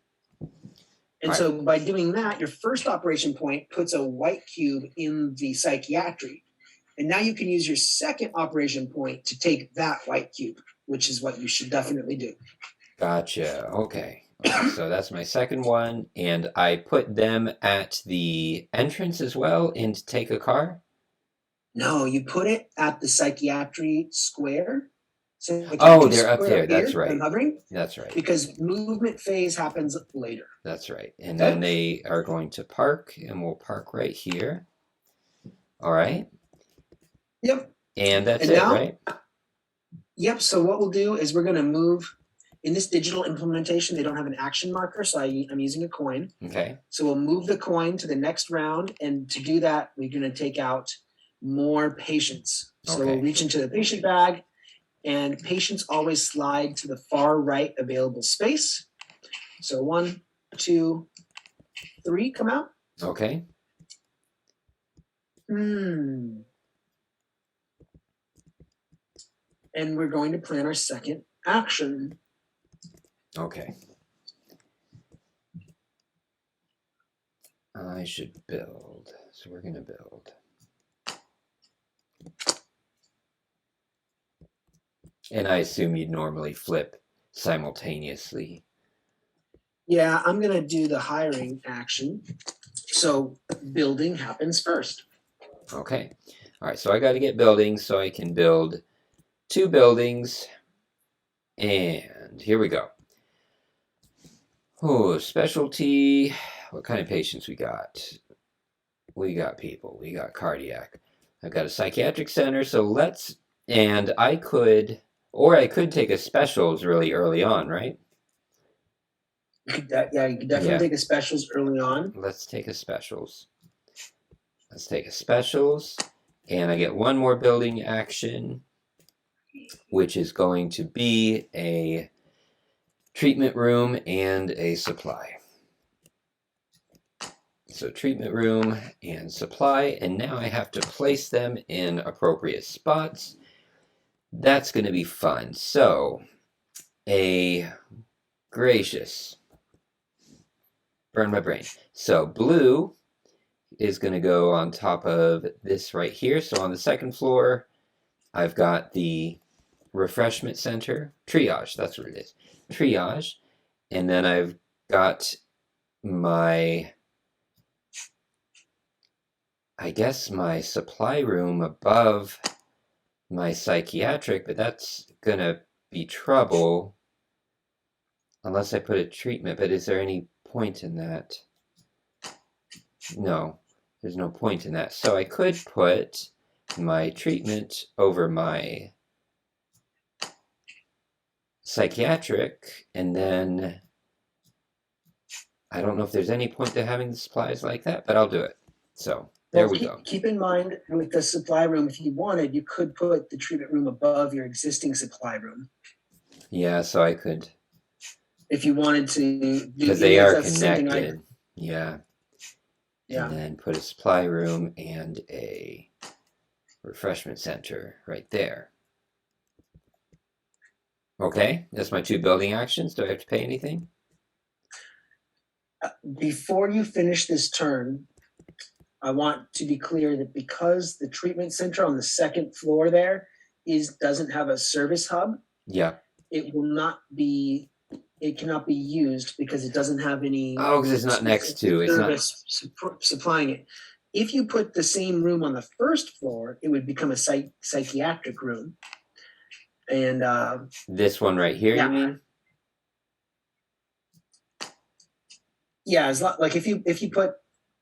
And so by doing that, your first operation point puts a white cube in the psychiatry. And now you can use your second operation point to take that white cube, which is what you should definitely do. Gotcha. Okay. So that's my second one. And I put them at the entrance as well and take a car? No, you put it at the psychiatry square. They're up there. That's right. That's right. Because movement phase happens later. That's right. And then they are going to park, and we'll park right here. All right. Yep. And that's it, right? Yep. So what we'll do is we're going to move. In this digital implementation, they don't have an action marker, so I'm using a coin. Okay. So we'll move the coin to the next round, and to do that, we're going to take out more patients. So we'll reach into the patient bag, and patients always slide to the far right available space. So 1, 2, 3 come out. Okay. And we're going to plan our second action. Okay. I should build. So we're going to build. And I assume you'd normally flip simultaneously. Yeah, I'm going to do the hiring action. So building happens first. Okay. All right, so I got to get buildings so I can build 2 buildings. And here we go. Oh, specialty. What kind of patients we got? We got people. We got cardiac. I've got a psychiatric center, so let's. And I could, or I could take a specials really early on, right? You could definitely take a specials early on. Let's take a specials. Let's take a specials, and I get one more building action, which is going to be a treatment room and a supply. So treatment room and supply, and now I have to place them in appropriate spots. That's going to be fun. So, a gracious. Burn my brain. So blue is going to go on top of this right here. So on the second floor, I've got the refreshment center, triage, that's what it is, triage. And then I've got my, I guess, my supply room above my psychiatric, but that's going to be trouble unless I put a treatment. But is there any point in that? No, there's no point in that. So I could put my treatment over my psychiatric, and then I don't know if there's any point to having the supplies like that, but I'll do it. So there we go. Keep in mind with the supply room, if you wanted, you could put the treatment room above your existing supply room. Yeah, so I could. If you wanted to. Because they are connected. Yeah. And then put a supply room and a refreshment center right there. Okay, that's my 2 building actions. Do I have to pay anything? Before you finish this turn, I want to be clear that because the treatment center on the second floor there doesn't have a service hub. Yeah. It cannot be used because it doesn't have any. Oh, because it's not next to. It's not supplying it. If you put the same room on the first floor, it would become a psychiatric room. And this one right here, you mean? Yeah, like if you put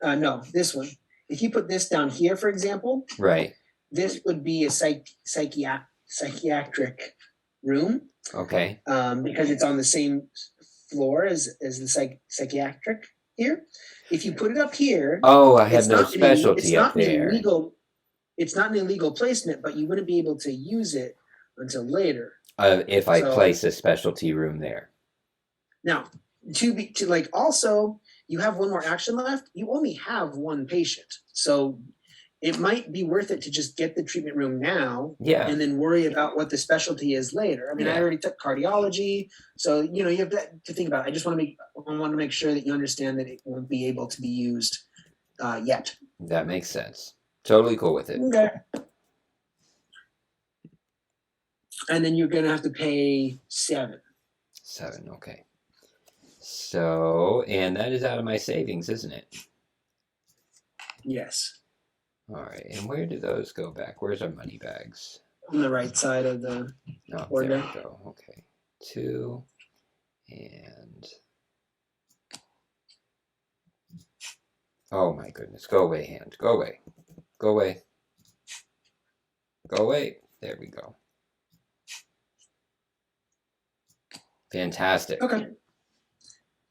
no, this one. If you put this down here, for example, right, this would be a psychiatric room. Okay. Because it's on the same floor as the psychiatric here. If you put it up here, I have no specialty up there. It's not an illegal placement, but you wouldn't be able to use it until later. If I place a specialty room there. Now, also, you have one more action left. You only have one patient, so it might be worth it to just get the treatment room now, and then worry about what the specialty is later. I mean, I already took cardiology, so you have to think about it. I just want to make sure that you understand that it won't be able to be used yet. That makes sense. Totally cool with it. Okay. And then you're going to have to pay 7. 7, okay. So, and that is out of my savings, isn't it? Yes. All right, and where do those go back? Where's our money bags? On the right side of the board. There we go. Okay, 2, and oh my goodness, go away, hand, go away, go away, go away. There we go. Fantastic. Okay.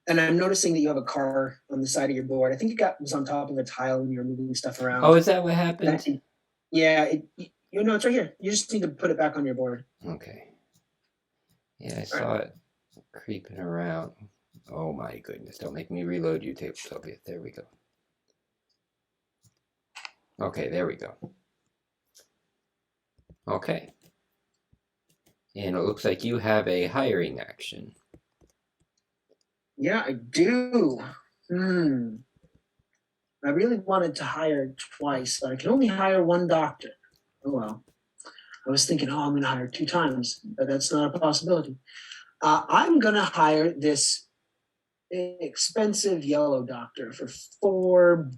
And I'm noticing that you have a car on the side of your board. I think it was on top of a tile when you were moving stuff around. Oh, is that what happened? It's right here. You just need to put it back on your board. Okay. Yeah, I saw it creeping around. Oh my goodness, don't make me reload you, Tabletopia. There we go. Okay, there we go. Okay. And it looks like you have a hiring action. Yeah, I do. I really wanted to hire twice, but I can only hire one doctor. Oh well. I was thinking, oh, I'm going to hire 2 times, but that's not a possibility. I'm going to hire this expensive yellow doctor for $4.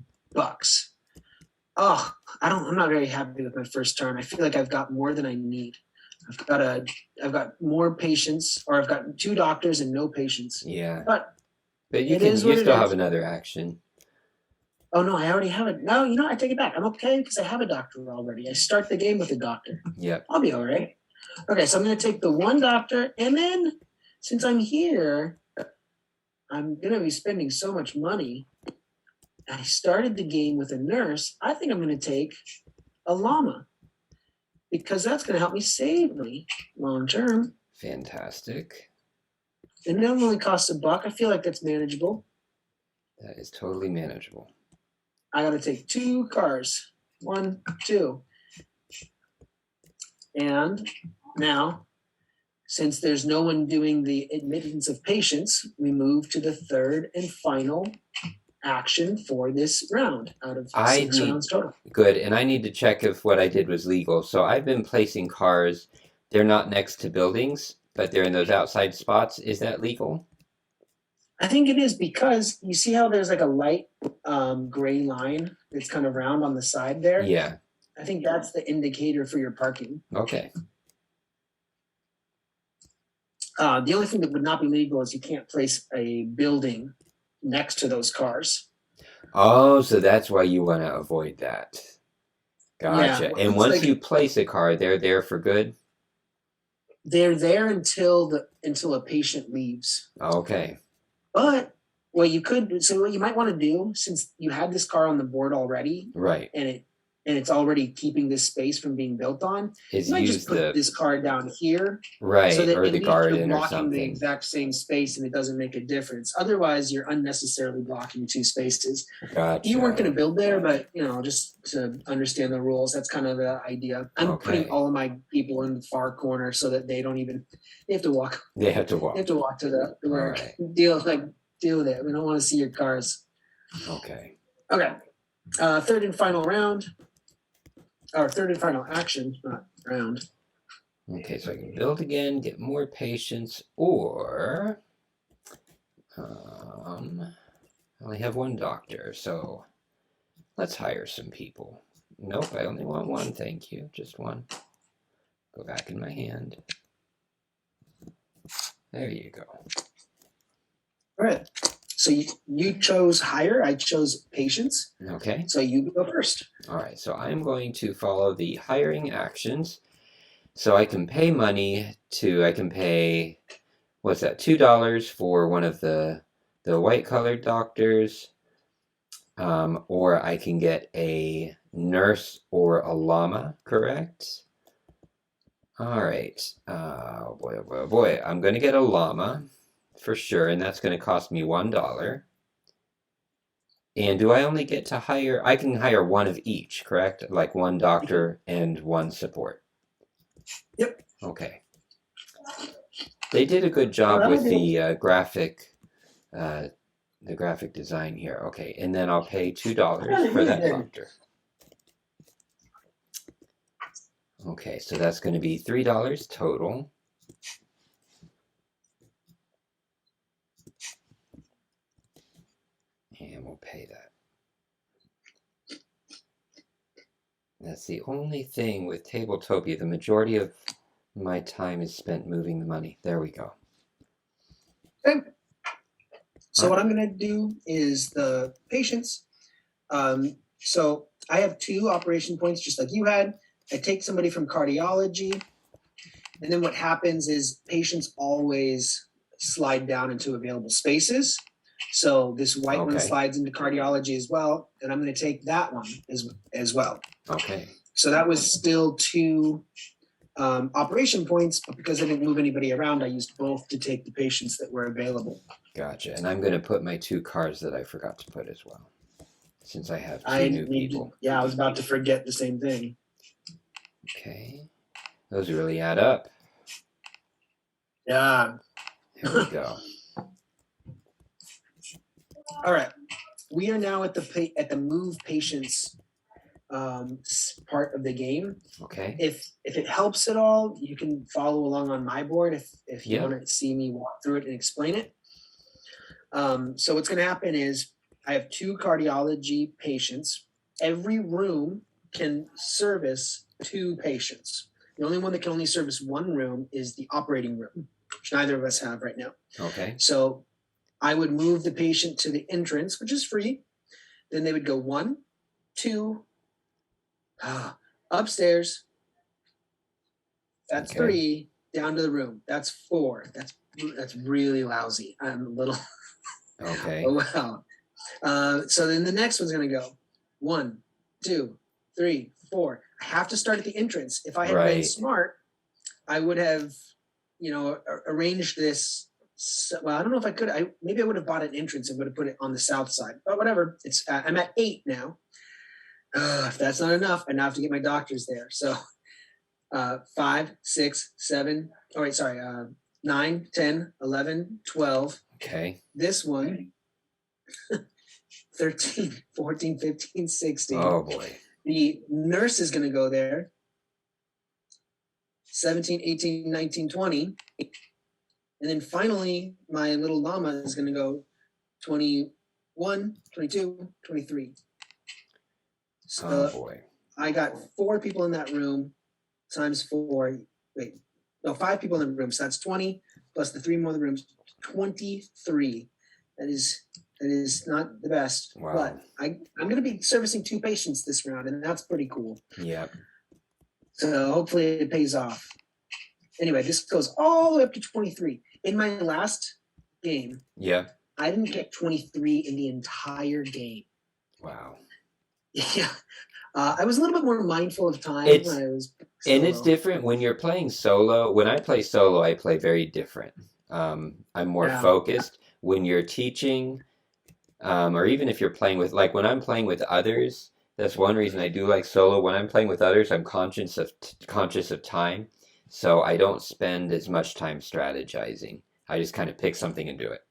Oh, I'm not very happy with my first turn. I feel like I've got more than I need. I've got more patients, or I've got 2 doctors and no patients. Yeah. But you what still it have is. another action. Oh no, I already have it. No, I take it back. I'm okay because I have a doctor already. I start the game with a doctor. Yep. I'll be all right. Okay, so I'm going to take the 1 doctor, and then since I'm here, I'm going to be spending so much money. I started the game with a nurse. I think I'm going to take a llama because that's going to help me save money long term. Fantastic. And that only costs $1. I feel like that's manageable. That is totally manageable. I got to take 2 cars. 1, 2. And now, since there's no one doing the admittance of patients, we move to the 3rd and final action for this round out of 6 rounds total. Good, and I need to check if what I did was legal. So I've been placing cars. They're not next to buildings, but they're in those outside spots. Is that legal? I think it is because you see how there's like a light gray line that's kind of round on the side there? Yeah. I think that's the indicator for your parking. Okay. The only thing that would not be legal is you can't place a building next to those cars. Oh, so that's why you want to avoid that. Gotcha. Yeah, and once you place a car, they're there for good? They're there until a patient leaves. Okay. But what you might want to do, since you had this car on the board already, right, and it's already keeping this space from being built on, is you might just put this car down here, right, so that or the garden you're blocking or something. the exact same space, and it doesn't make a difference. Otherwise, you're unnecessarily blocking 2 spaces. Gotcha. You weren't going to build there, but just to understand the rules, that's kind of the idea. I'm putting all of my people in the far corner so that they have to walk. They have to walk. They have to walk to the work. Right. Deal with it. We don't want to see your cars. Okay. Okay. 3rd and final round. Or 3rd and final action, not round. Okay, so I can build again, get more patience, or I only have 1 doctor, so let's hire some people. Nope, I only want 1, thank you, just 1. Go back in my hand. There you go. All right. So you chose hire, I chose patience. Okay. So you go first. All right, so I'm going to follow the hiring actions. So I can pay money I can pay, what's that, $2 for one of the white colored doctors, or I can get a nurse or a llama, correct? All right, oh boy, oh boy, oh boy, I'm going to get a llama for sure, and that's going to cost me $1. And do I only get to hire, I can hire 1 of each, correct? Like 1 doctor and 1 support. Yep. Okay. They did a good job with the graphic design here. Okay, and then I'll pay $2 for that doctor. Okay, so that's going to be $3 total. And we'll pay that. That's the only thing with Tabletopia. The majority of my time is spent moving the money. There we go. Okay. So what I'm going to do is the patients. So I have 2 operation points, just like you had. I take somebody from cardiology, and then what happens is patients always slide down into available spaces. So this white one slides into cardiology as well, and I'm going to take that one as well. Okay. So that was still 2 operation points, but because I didn't move anybody around, I used both to take the patients that were available. Gotcha. And I'm going to put my 2 cars that I forgot to put as well. since I have I two new need to, people. yeah, I was about to forget the same thing. Okay. Those really add up. Yeah. There we go. All right. We are now at the move patients part of the game. Okay. If it helps at all, you can follow along on my board if you Yeah. want to see me walk through it and explain it. So what's going to happen is I have 2 cardiology patients. Every room can service 2 patients. The only one that can only service 1 room is the operating room, which neither of us have right now. Okay. So I would move the patient to the entrance, which is free. Then they would go 1, 2, upstairs. That's Okay. 3, down to the room. That's 4. That's really lousy. I'm a little. Okay. Oh wow. So then the next one's gonna go 1, 2, 3, 4. I have to start at the entrance. If I had been Right. smart, I would have, arranged this. Well, I don't know if I could. Maybe I would have bought an entrance and would have put it on the south side. But whatever. It's I'm at 8 now. If that's not enough, I now have to get my doctors there. So 5, 6, 7. Oh wait, sorry. 9, 10, 11, 12. Okay. This one. 13, 14, 15, 16. Oh boy. The nurse is going to go there. 17, 18, 19, 20. And then finally, my little llama is going to go 21, 22, 23. So Oh boy. I got 4 people in that room times 4. Wait, no, 5 people in the room. So that's 20 plus the 3 more in the rooms, 23. That is not the best, Wow. but I'm going to be servicing 2 patients this round, and that's pretty cool. Yep. So hopefully it pays off. Anyway, this goes all the way up to 23. In my last game, Yeah. I didn't get 23 in the entire game. Wow. Yeah. I was a little bit more mindful of time It's when I was solo. And it's different when you're playing solo. When I play solo, I play very different. I'm more focused. When you're teaching, or even if you're playing with, like when I'm playing with others, that's one reason I do like solo. When I'm playing with others, I'm conscious of time, so I don't spend as much time strategizing. I just kind of pick something and do it.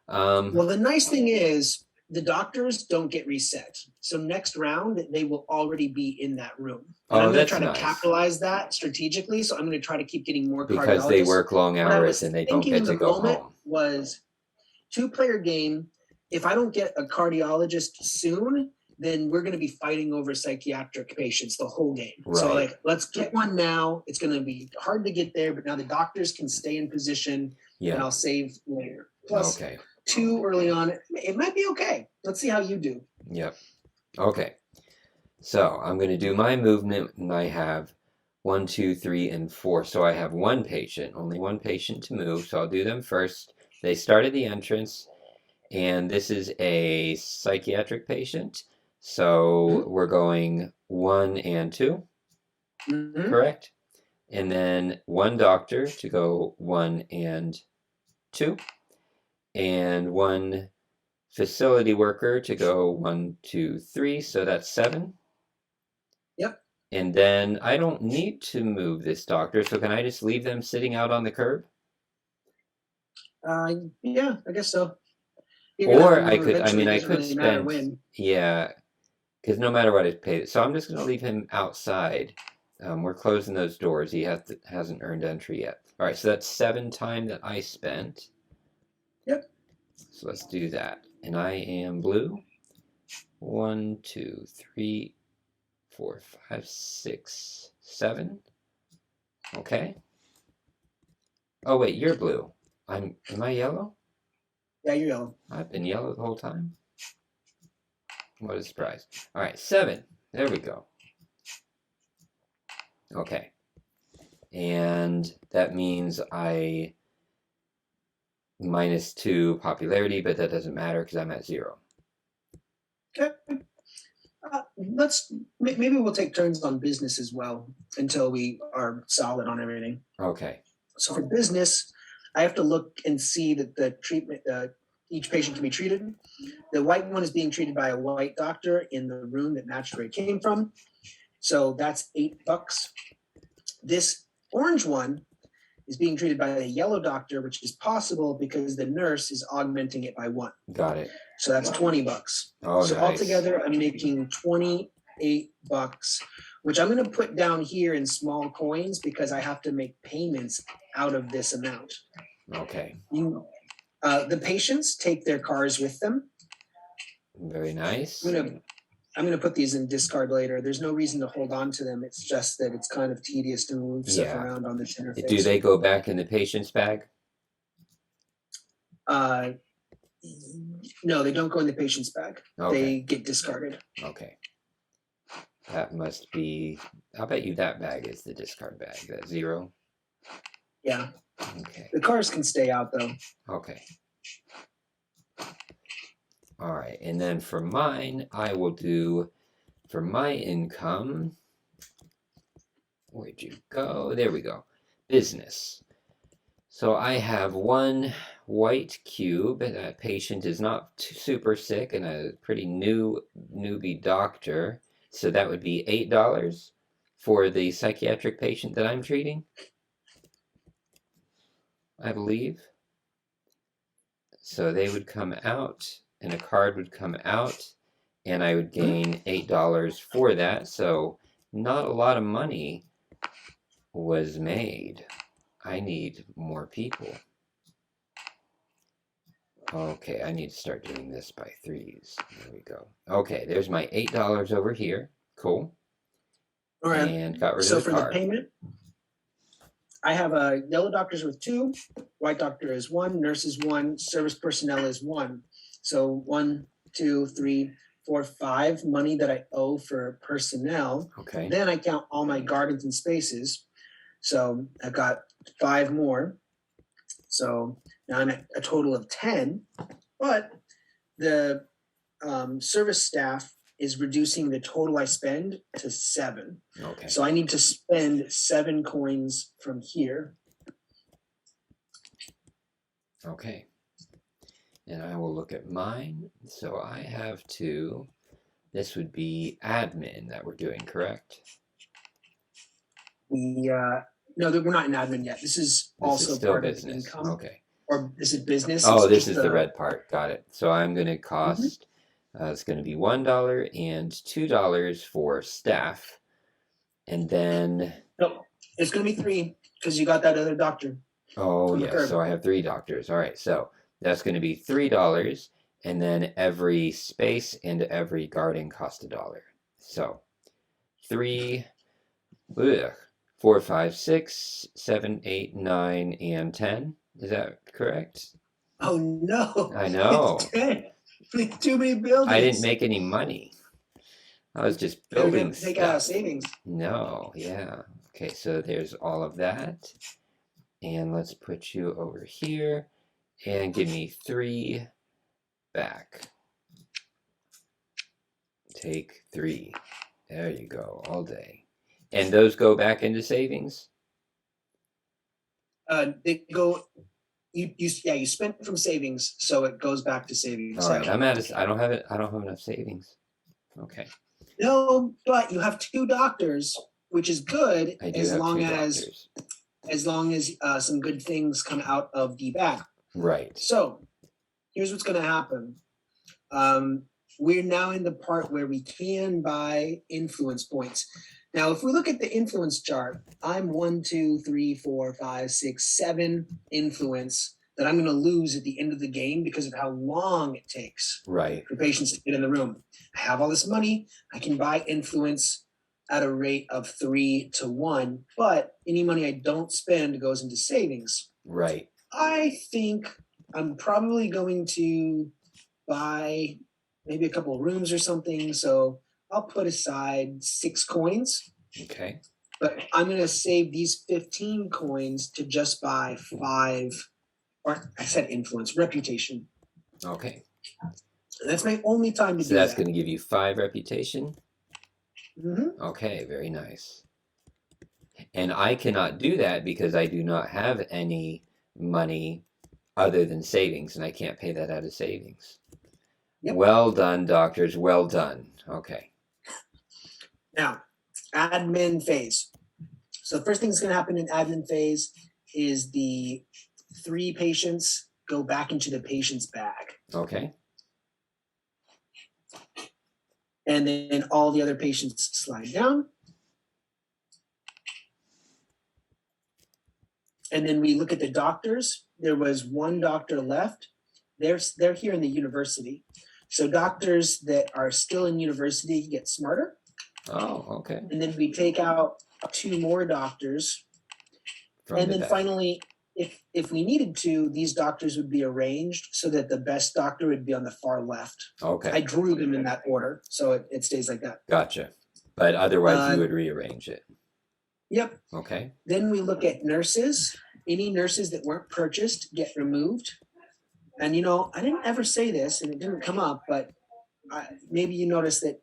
Well, the nice thing is the doctors don't get reset. So next round, they will already be in that room. And I'm going to try to capitalize that strategically. So I'm going to try to keep getting more cardiologists. Because they work long hours and they don't get to go home. Was 2-player game. If I don't get a cardiologist soon, then we're going to be fighting over psychiatric patients the whole game. Right. So let's get one now. It's going to be hard to get there, but now the doctors can stay in position and I'll save later. Plus, 2 early on, it might be okay. Let's see how you do. Yep. Okay. So I'm going to do my movement, and I have 1, 2, 3, and 4. So I have only one patient to move. So I'll do them first. They start at the entrance, and this is a psychiatric patient. So we're going 1 and 2, correct? And then 1 doctor to go 1 and 2. And 1 facility worker to go 1, 2, 3. So that's 7. Yep. And then I don't need to move this doctor. So can I just leave them sitting out on the curb? Yeah, I guess so. Or I could spend, because no matter what it's paid. So I'm just going to leave him outside. We're closing those doors. He hasn't earned entry yet. All right, so that's 7 time that I spent. Yep. So let's do that. And I am blue. 1, 2, 3, 4, 5, 6, 7. Okay. Oh wait, you're blue. Am I yellow? Yeah, you're yellow. I've been yellow the whole time. What a surprise. All right, 7. There we go. Okay. And that means I -2 popularity, but that doesn't matter because I'm at 0. Okay. Maybe we'll take turns on business as well until we are solid on everything. Okay. So for business, I have to look and see that the treatment, each patient can be treated. The white one is being treated by a white doctor in the room that matched where it came from. So that's $8. This orange one is being treated by a yellow doctor, which is possible because the nurse is augmenting it by 1. Got it. So that's $20. Oh, so nice. Altogether, I'm making $28, which I'm going to put down here in small coins because I have to make payments out of this amount. Okay. The patients take their cars with them. Very nice. I'm gonna put these in discard later. There's no reason to hold on to them. It's just that it's kind of tedious to move stuff around on this interface. Do they go back in the patient's bag? No, they don't go in the patient's bag. Okay. They get discarded. Okay. That must be, I'll bet you that bag is the discard bag, that 0. Yeah. Okay. The cars can stay out though. Okay. All right, and then for mine, I will do, for my income, where'd you go? There we go. Business. So I have 1 white cube. That patient is not super sick and a pretty newbie doctor. So that would be $8 for the psychiatric patient that I'm treating, I believe. So they would come out, and a card would come out, and I would gain $8 for that. So not a lot of money was made. I need more people. Okay, I need to start doing this by 3s. There we go. Okay, there's my $8 over here. Cool. All right. And got rid So of the for card. the payment, I have a yellow doctors with 2, white doctor is 1, nurse is 1, service personnel is 1. So 1, 2, 3, 4, 5 money that I owe for personnel. Okay. Then I count all my gardens and spaces. So I've got 5 more. So now I'm at a total of 10, but the service staff is reducing the total I spend to 7. Okay. So I need to spend 7 coins from here. Okay. And I will look at mine. So I have to, this would be admin that we're doing, correct? No, we're not in admin yet. This is also still part business. of income. Okay. Or this is business. Oh, this is the red part. Got it. So I'm going to cost, Mm-hmm. It's going to be $1 and $2 for staff. And then... No, it's going to be 3 because you got that other doctor. Oh, yeah. So I have 3 doctors. All right. So that's going to be $3. And then every space and every garden cost $1. So 3, 4, 5, 6, 7, 8, 9, and 10. Is that correct? Oh, no. I know. Too many buildings. I didn't make any money. I was just building stuff. Take out savings. No, yeah. Okay, so there's all of that. And let's put you over here and give me 3 back. Take 3. There you go, all day. And those go back into savings? They go. You spent from savings, so it goes back to savings. All right, I'm at I don't have enough savings. Okay. No, but you have 2 doctors, which is good as long as some good things come out of the bag. Right. So here's what's going to happen. We're now in the part where we can buy influence points. Now, if we look at the influence chart, I'm 1, 2, 3, 4, 5, 6, 7 influence that I'm going to lose at the end of the game because of how long it takes for patients to get in the room. I have all this money. I can buy influence at a rate of 3 to 1, but any money I don't spend goes into savings. Right. I think I'm probably going to buy maybe a couple of rooms or something. So I'll put aside 6 coins. Okay. But I'm going to save these 15 coins to just buy 5, or I said influence, reputation. Okay. And that's my only time to do that. So that's going to give you 5 reputation? Mm-hmm. Okay, very nice. And I cannot do that because I do not have any money other than savings, and I can't pay that out of savings. Yep. Well done, doctors. Well done. Okay. Now, admin phase. So the first thing that's going to happen in admin phase is the 3 patients go back into the patient's bag. Okay. And then all the other patients slide down. And then we look at the doctors. There was 1 doctor left. They're here in the university. So doctors that are still in university get smarter. Oh, okay. And then we take out 2 more doctors. And then finally, if we needed to, these doctors would be arranged so that the best doctor would be on the far left. Okay. I drew them in that order, so it stays like that. Gotcha. But otherwise, you would rearrange it. Yep. Okay. Then we look at nurses. Any nurses that weren't purchased get removed. And, I didn't ever say this, and it didn't come up, but maybe you noticed that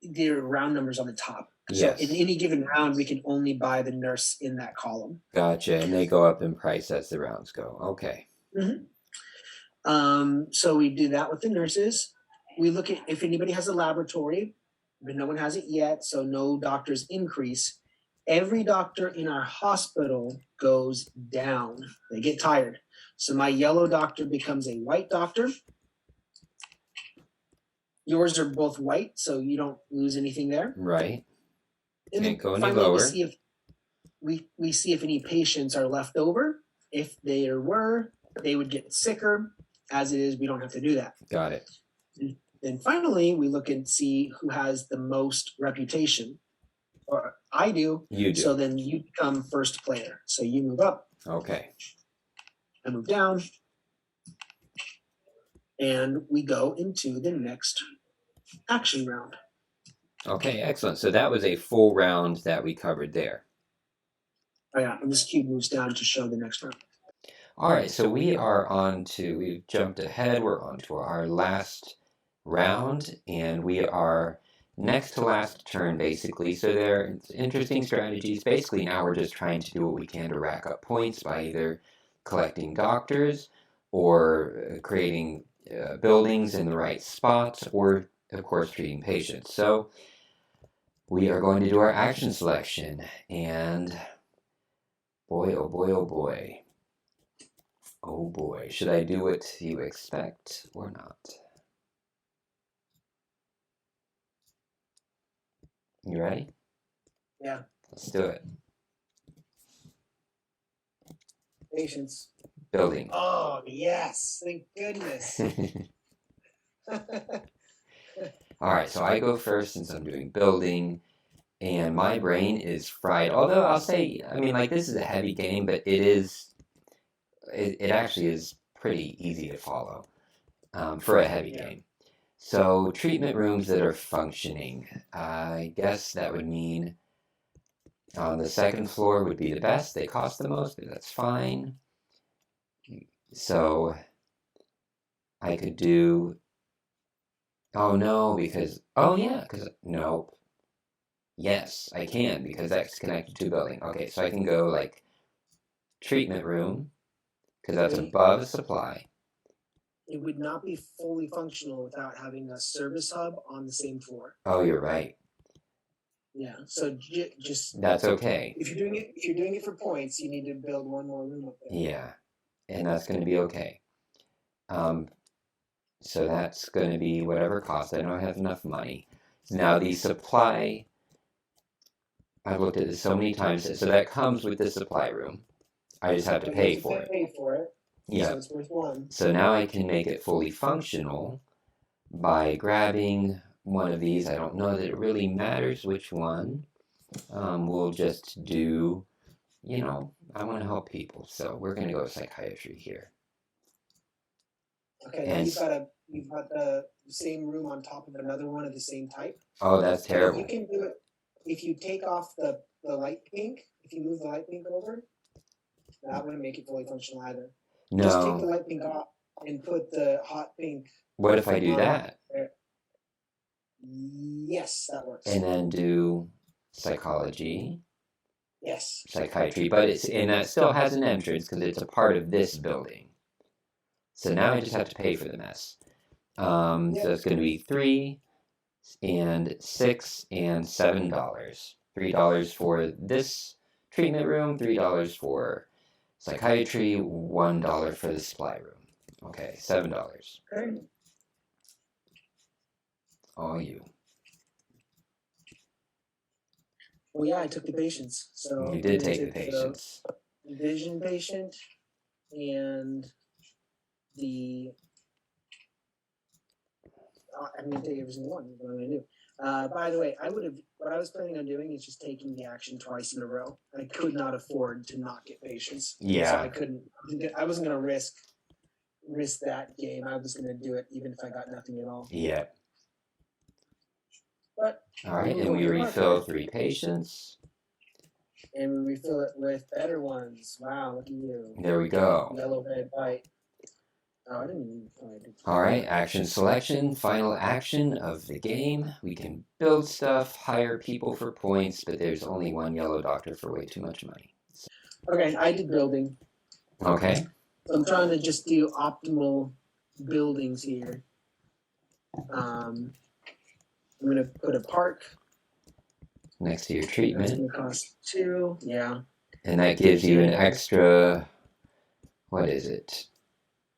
there are round numbers on the top. Yes. So in any given round, we can only buy the nurse in that column. Gotcha. And they go up in price as the rounds go. Okay. Mm-hmm. So we do that with the nurses. We look at if anybody has a laboratory, but no one has it yet, so no doctors increase. Every doctor in our hospital goes down. They get tired. So my yellow doctor becomes a white doctor. Yours are both white, so you don't lose anything there. Right. And can't go any finally, lower. We see if any patients are left over. If there were, they would get sicker. As it is, we don't have to do that. Got it. And finally, we look and see who has the most reputation. Or I do. You do. So then you become first player. So you move up. Okay. I move down. And we go into the next action round. Okay, excellent. So that was a full round that we covered there. Oh yeah, and this cube moves down to show the next round. All right, so we've jumped ahead. We're on to our last round, and we are next to last turn, basically. So there are interesting strategies. Basically, now we're just trying to do what we can to rack up points by either collecting doctors or creating buildings in the right spots, or, of course, treating patients. So we are going to do our action selection, and boy, oh boy, oh boy. Oh boy, should I do what you expect or not? You ready? Yeah. Let's do it. Patience. Building. Oh, yes. Thank goodness. All right, so I go first since I'm doing building, and my brain is fried. Although I'll say, this is a heavy game, but it actually is pretty easy to follow for a heavy game. So treatment rooms that are functioning, I guess that would mean on the second floor would be the best. They cost the most, but that's fine. So I could do, nope. Yes, I can, because that's connected to building. Okay, so I can go like treatment room, because that's above supply. It would not be fully functional without having a service hub on the same floor. Oh, you're right. Yeah, so just that's okay. If you're doing it for points, you need to build one more room up there. Yeah, and that's going to be okay. So that's going to be whatever cost. I don't have enough money. Now the supply, I've looked at this so many times. So that comes with the supply room. I just have to pay for it. Yeah. So it's worth 1. So now I can make it fully functional by grabbing one of these. I don't know that it really matters which one. We'll just do, I want to help people. So we're going to go with psychiatry here. Okay, and you've got the same room on top of another one of the same type. Oh, that's terrible. You can do it if you take off the light pink. If you move the light pink over, that wouldn't make it fully functional either. No. Just take the light pink off and put the hot pink. What if I do that? Yes, that works. And then do psychology. Yes. Psychiatry, but that still has an entrance because it's a part of this building. So now I just have to pay for the mess. So it's going to be $3 and $6 and $7. $3 for this treatment room, $3 for psychiatry, $1 for the supply room. Okay, $7. Okay. All you. Well, yeah, I took the patients. So You did take the patients. The vision patient and the. I'm going to take every single one. What I'm going to do. By the way, what I was planning on doing is just taking the action twice in a row. I could not afford to not get patients. Yeah. So I wasn't going to risk that game. I was going to do it even if I got nothing at all. Yeah. But all right, and we refill 3 patients. And we refill it with better ones. Wow, look at you. There we go. Yellow, red, white. Oh, I didn't even find it. All right, action selection, final action of the game. We can build stuff, hire people for points, but there's only one yellow doctor for way too much money. So. Okay, I did building. Okay. I'm trying to just do optimal buildings here. I'm going to put a park next to your treatment. That's going to cost 2, yeah. And that gives you an extra, what is it?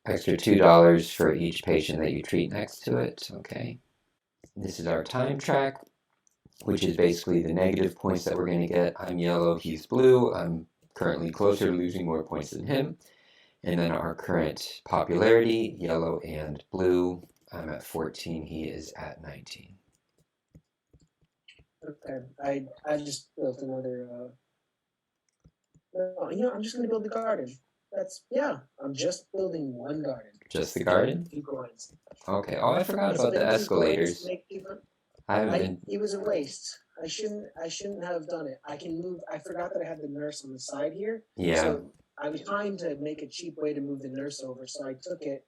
Extra $2 for each patient that you treat next to it. Okay. This is our time track, which is basically the negative points that we're going to get. I'm yellow, he's blue. I'm currently closer to losing more points than him. And then our current popularity, yellow and blue. I'm at 14, he is at 19. Okay, I just built another, I'm just going to build the garden. I'm just building one garden. Just the garden? 2 coins. Okay. Oh, I forgot about the escalators. It was a waste. I shouldn't have done it. I can move. I forgot that I had the nurse on the side here. Yeah. So I was trying to make a cheap way to move the nurse over, so I took it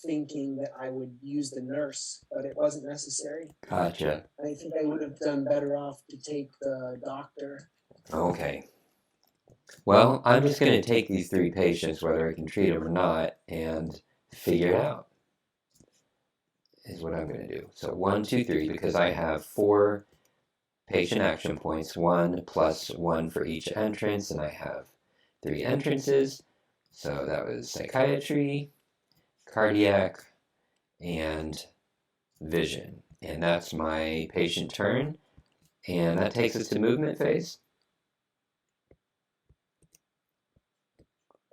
thinking that I would use the nurse, but it wasn't necessary. Gotcha. I think I would have done better off to take the doctor. Okay. Well, I'm just going to take these 3 patients, whether I can treat them or not, and figure it out, is what I'm going to do. So 1, 2, 3, because I have 4 patient action points, 1 plus 1 for each entrance, and I have 3 entrances. So that was psychiatry, cardiac, and vision. And that's my patient turn. And that takes us to movement phase.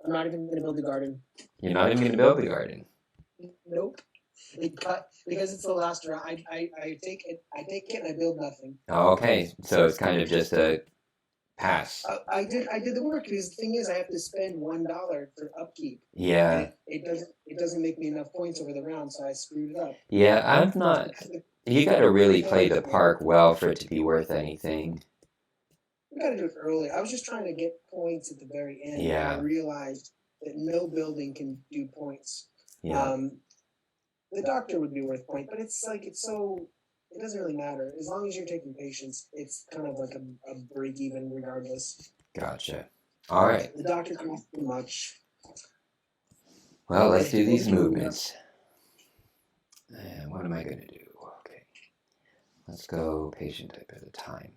I'm not even going to build the garden. You're not even going to build the garden? Nope. It cut because it's the last round. I take it and I build nothing. Oh, okay. So it's kind of just a pass. I did the work because the thing is I have to spend $1 for upkeep. Yeah. It doesn't make me enough points over the round, so I screwed it up. Yeah, I'm not. You got to really play the park well for it to be worth anything. We got to do it early. I was just trying to get points at the very end. Yeah. And I realized that no building can do points. Yeah. The doctor would be worth point, but it doesn't really matter. As long as you're taking patients, it's kind of like a break even regardless. Gotcha. All right. The doctor costs too much. Well, let's do these movements. And what am I going to do? Okay. Let's go patient type at a time.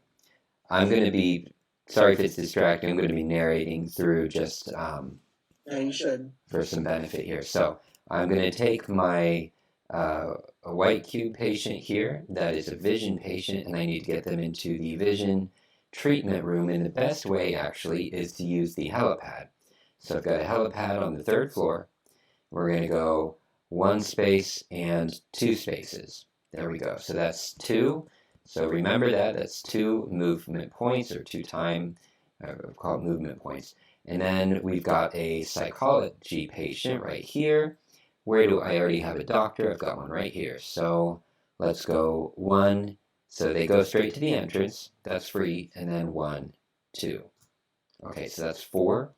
I'm going to be, sorry if it's distracting, I'm going to be narrating through just Yeah, you should. For some benefit here. So I'm going to take my a white cube patient here that is a vision patient, and I need to get them into the vision treatment room. And the best way actually is to use the helipad. So I've got a helipad on the 3rd floor. We're going to go 1 space and 2 spaces. There we go. So that's 2. So remember that's 2 movement points, or 2 time, call it movement points. And then we've got a psychology patient right here. Where do I already have a doctor? I've got one right here. So let's go 1. So they go straight to the entrance. That's free. And then 1, 2. Okay, so that's 4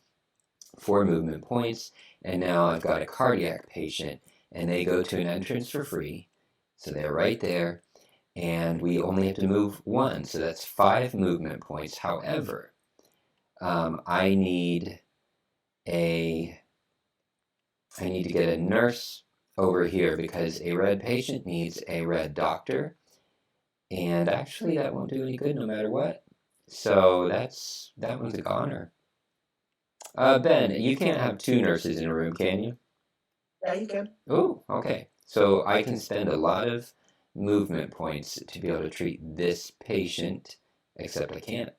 movement points. And now I've got a cardiac patient, and they go to an entrance for free. So they're right there. And we only have to move 1. So that's 5 movement points. However, I need a I need to get a nurse over here because a red patient needs a red doctor. And actually, that won't do any good no matter what. So that one's a goner. Ben, you can't have two nurses in a room, can you? Yeah, you can. Oh, okay. So I can spend a lot of movement points to be able to treat this patient, except I can't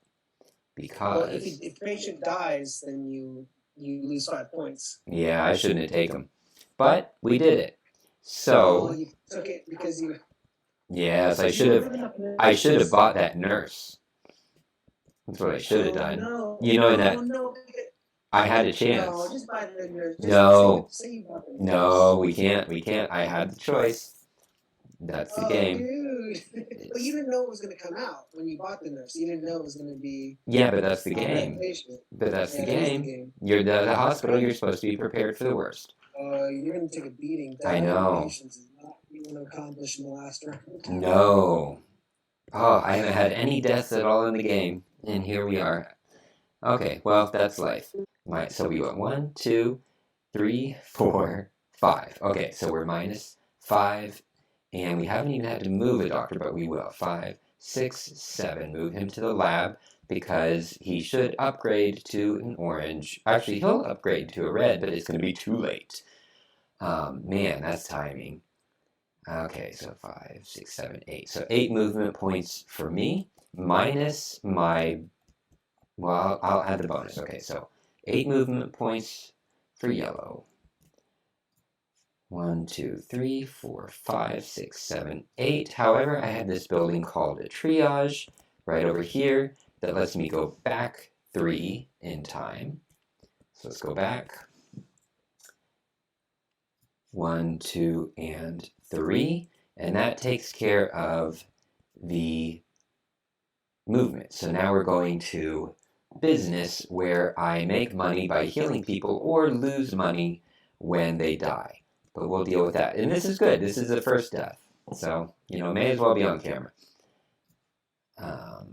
Well, because if the patient dies, then you lose 5 points. yeah, I shouldn't have taken them, but we did it. Well, So you took it because you. yes, I should have bought that nurse. That's what I should have done. No, You know that no. I had a No, chance. just buy the nurse. No, Say you bought the nurse. no, we can't. We can't. I had the choice. That's the game. Dude. But you didn't know it was going to come out when you bought the nurse. You didn't know it was going to be. Yeah, but that's the game. Patient. But that's Yeah, the that is the game. game. You're the hospital. You're supposed to be prepared for the worst. You're going to take a beating. I know. Patients is not what you want to accomplish in the last round. No. Oh, I haven't had any deaths at all in the game, and here we are. Okay, well, that's life. Right, so we went 1, 2, 3, 4, 5. Okay, so we're -5, and we haven't even had to move a doctor, but we will. 5, 6, 7. Move him to the lab because he should upgrade to an orange. Actually, he'll upgrade to a red, but it's going to be too late. Man, that's timing. Okay, so 5, 6, 7, 8. So 8 movement points for me, minus my, well, I'll add the bonus. Okay, so 8 movement points for yellow. 1, 2, 3, 4, 5, 6, 7, 8. However, I have this building called a triage right over here that lets me go back 3 in time. So let's go back. 1, 2, and 3. And that takes care of the movement. So now we're going to business where I make money by healing people or lose money when they die. But we'll deal with that. And this is good. This is the first death. So, may as well be on camera.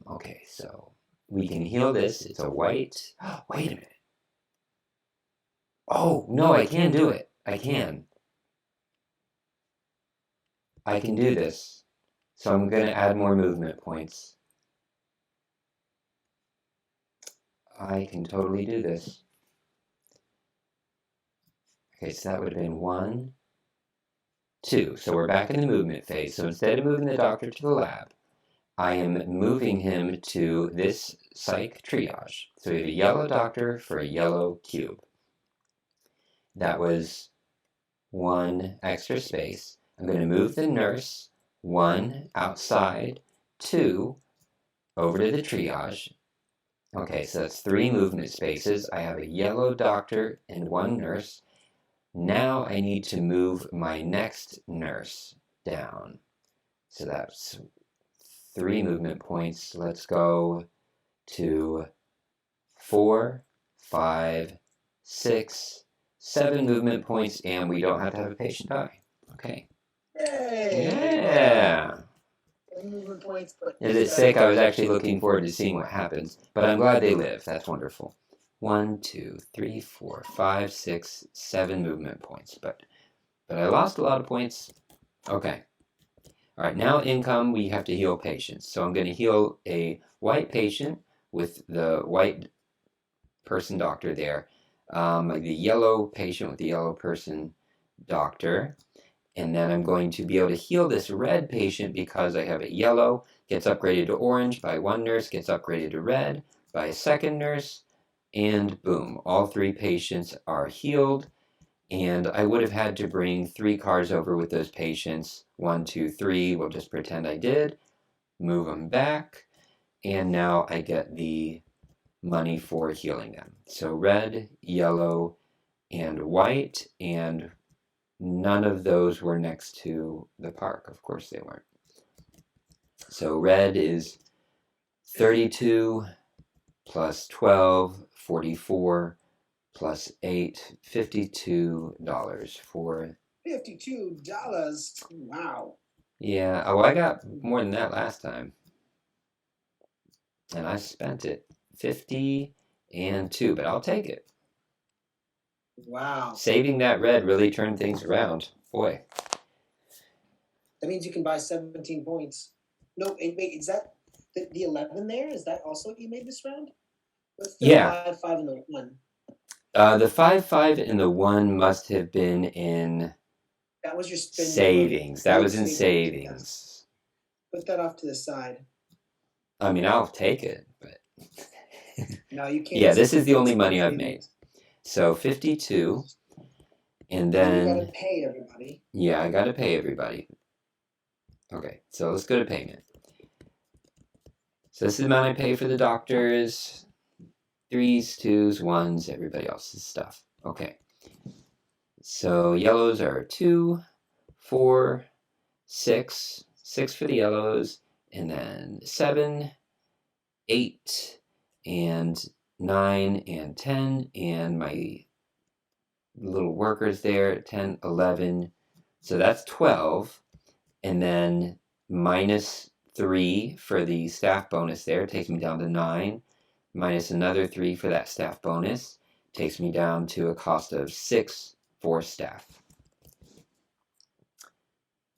Okay, so we can heal this. It's a white. Wait a minute. Oh, no, I can do it. I can. I can do this. So I'm going to add more movement points. I can totally do this. Okay, so that would have been 1, 2. So we're back in the movement phase. So instead of moving the doctor to the lab, I am moving him to this psych triage. So we have a yellow doctor for a yellow cube. That was 1 extra space. I'm going to move the nurse 1 outside, 2 over to the triage. Okay, so that's 3 movement spaces. I have a yellow doctor and 1 nurse. Now I need to move my next nurse down. So that's 3 movement points. Let's go to 4, 5, 6, 7 movement points, and we don't have to have a patient die. Okay. Yay! Yeah. Movement points, but Is it sick? I was actually looking forward to seeing what happens, but I'm glad they live. That's wonderful. 1, 2, 3, 4, 5, 6, 7 movement points, but I lost a lot of points. Okay. All right, now income, we have to heal patients. So I'm going to heal a white patient with the white person doctor there, the yellow patient with the yellow person doctor, and then I'm going to be able to heal this red patient because I have a yellow, gets upgraded to orange by 1 nurse, gets upgraded to red by a 2nd nurse, and boom, all 3 patients are healed. And I would have had to bring 3 cars over with those patients. 1, 2, 3, we'll just pretend I did. Move them back, and now I get the money for healing them. So red, yellow, and white, and none of those were next to the park. Of course they weren't. So red is 32 plus 12, 44 plus 8, $52 for... $52? Wow. Yeah, oh, I got more than that last time. And I spent it. 50 and 2, but I'll take it. Wow. Saving that red really turned things around. Boy. That means you can buy 17 points. No, wait, is that the 11 there? Is that also what you made this round? What's the Yeah. 5, 5, and the 1? The 5, 5, and the 1 must have been in That was your spending money. savings. That was in savings. Yes. Put that off to the side. I mean, I'll take it, but No, you can't. yeah, this is the only money I've made. So 52, and then you gotta pay everybody. Yeah, I gotta pay everybody. Okay, so let's go to payment. So this is the amount I pay for the doctors, 3s, 2s, 1s, everybody else's stuff. Okay. So yellows are 2, 4, 6, 6 for the yellows, and then 7, 8, and 9, and 10, and my little workers there, 10, 11. So that's 12, and then minus 3 for the staff bonus there takes me down to 9, minus another 3 for that staff bonus takes me down to a cost of 6 for staff.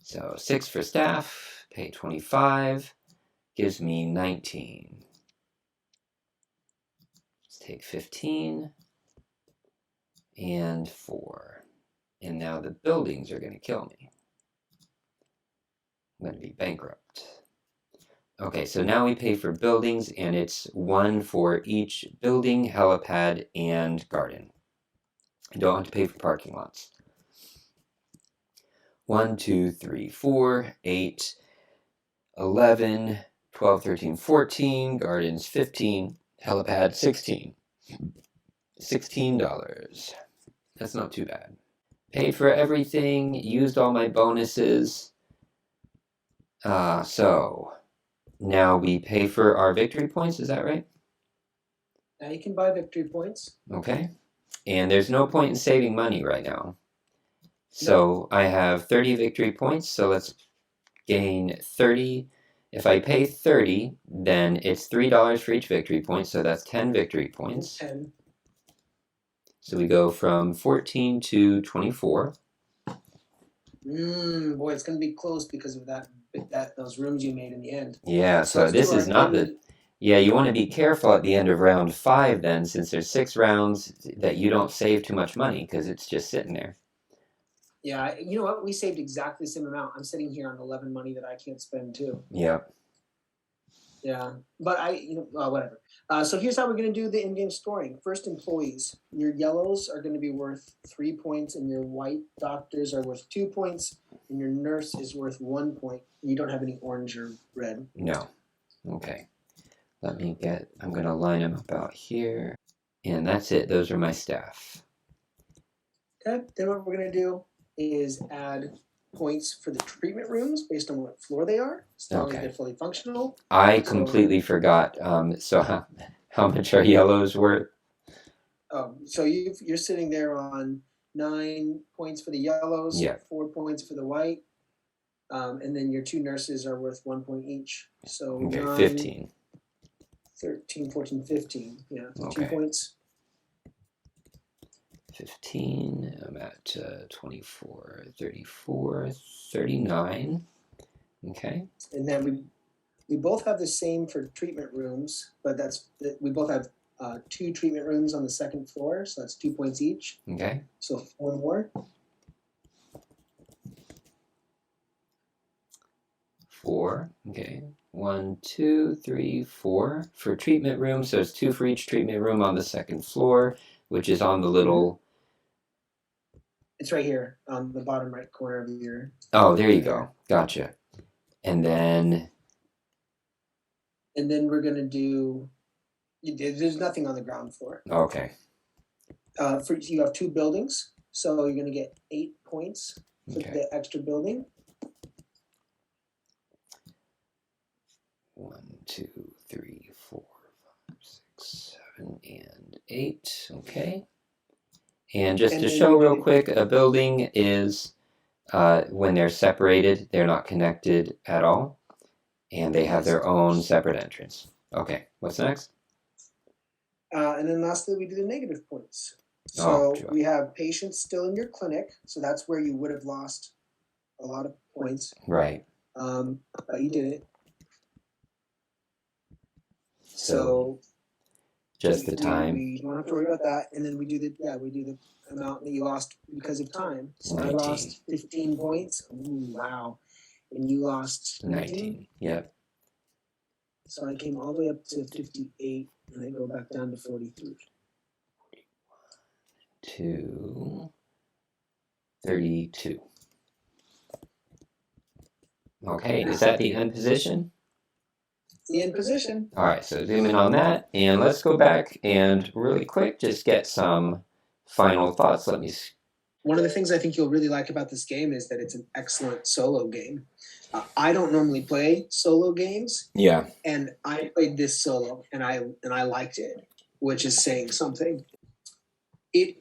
So 6 for staff, pay 25, gives me 19. Let's take 15 and 4. And now the buildings are going to kill me. I'm going to be bankrupt. Okay, so now we pay for buildings, and it's 1 for each building, helipad, and garden. I don't have to pay for parking lots. 1, 2, 3, 4, 8, 11, 12, 13, 14, gardens 15, helipad 16. $16. That's not too bad. Paid for everything, used all my bonuses. So now we pay for our victory points, is that right? Now you can buy victory points. Okay. And there's no point in saving money right now. So I have 30 victory points, so let's gain 30. If I pay 30, then it's $3 for each victory point, so that's 10 victory points. 10. So we go from 14 to 24. Boy, it's going to be close because of those rooms you made in the end. Yeah, so this is not the... Yeah, you want to be careful at the end of round 5 then, since there's 6 rounds, that you don't save too much money, because it's just sitting there. Yeah, you know what? We saved exactly the same amount. I'm sitting here on 11 money that I can't spend too. Yeah. Yeah, but whatever. So here's how we're going to do the in-game scoring. First, employees. Your yellows are going to be worth 3 points, and your white doctors are worth 2 points, and your nurse is worth 1 point. You don't have any orange or red. No. Okay. I'm going to line them about here. And that's it. Those are my staff. Okay, then what we're going to do is add points for the treatment rooms based on what floor they are, as long as they're fully functional. I completely forgot. So how much are yellows worth? So you're sitting there on 9 points for the yellows, yeah. 4 points for the white, and then your 2 nurses are worth 1 point each. So okay, 9, 15. 13, 14, 15. Yeah, okay. 2 points. 15. I'm at 24, 34, 39. Okay. And then we both have the same for treatment rooms, but we both have 2 treatment rooms on the second floor, so that's 2 points each. Okay. So 4 more. 4. Okay. 1, 2, 3, 4 for treatment room. So it's 2 for each treatment room on the second floor, which is on the little... It's right here on the bottom right corner of your... Oh, there you go. Gotcha. And then... And then we're going to do... There's nothing on the ground floor. Okay. You have 2 buildings, so you're going to get 8 points for the extra building. 1, 2, 3, 4, 5, 6, 7, and 8. Okay. And just to show real quick, a building is, when they're separated, they're not connected at all. And they have their own separate entrance. Okay, what's next? And then lastly, we do the negative points. Oh, So joy. we have patients still in your clinic, so that's where you would have lost a lot of points. Right. But you did it. So just the time. We don't have to worry about that. And then we do the amount that you lost because of time. So 19. I lost 15 points. Ooh, wow. And you lost 19. Yep. So I came all the way up to 58, and I go back down to 43. 2. 32. Okay, is that the end position? The end position. All right, so zoom in on that, and let's go back and really quick just get some final thoughts. One of the things I think you'll really like about this game is that it's an excellent solo game. I don't normally play solo games. Yeah. And I played this solo, and I liked it, which is saying something. It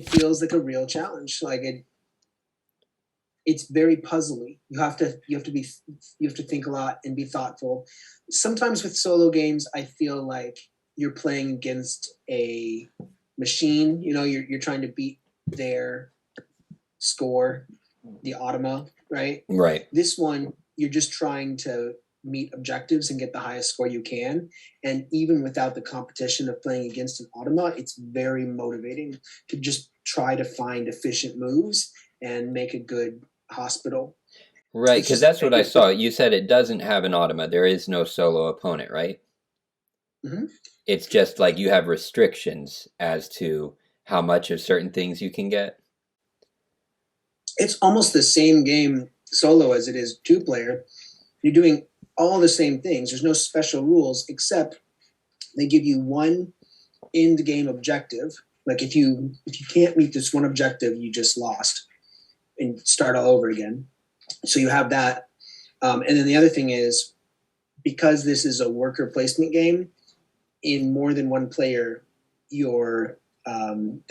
feels like a real challenge. Like it's very puzzly. You have to think a lot and be thoughtful. Sometimes with solo games, I feel like you're playing against a machine. You know, you're trying to beat their score, the automa, right? Right. This one, you're just trying to meet objectives and get the highest score you can. And even without the competition of playing against an automa, it's very motivating to just try to find efficient moves and make a good hospital. Right, because that's what I saw. You said it doesn't have an automa. There is no solo opponent, right? Mm-hmm. It's just like you have restrictions as to how much of certain things you can get. It's almost the same game solo as it is two-player. You're doing all the same things. There's no special rules, except they give you one end game objective. Like if you can't meet this one objective, you just lost and start all over again. So you have that. And then the other thing is, because this is a worker placement game, in more than one player, the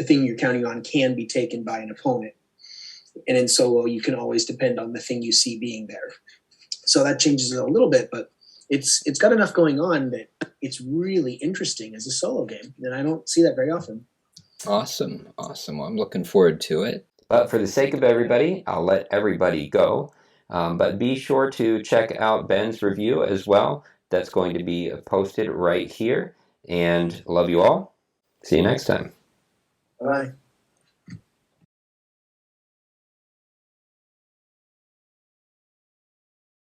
thing you're counting on can be taken by an opponent. And in solo, you can always depend on the thing you see being there. So that changes it a little bit, but it's got enough going on that it's really interesting as a solo game, and I don't see that very often. Awesome. Well, I'm looking forward to it. But for the sake of everybody, I'll let everybody go. But be sure to check out Ben's review as well. That's going to be posted right here. And love you all. See you next time. Bye.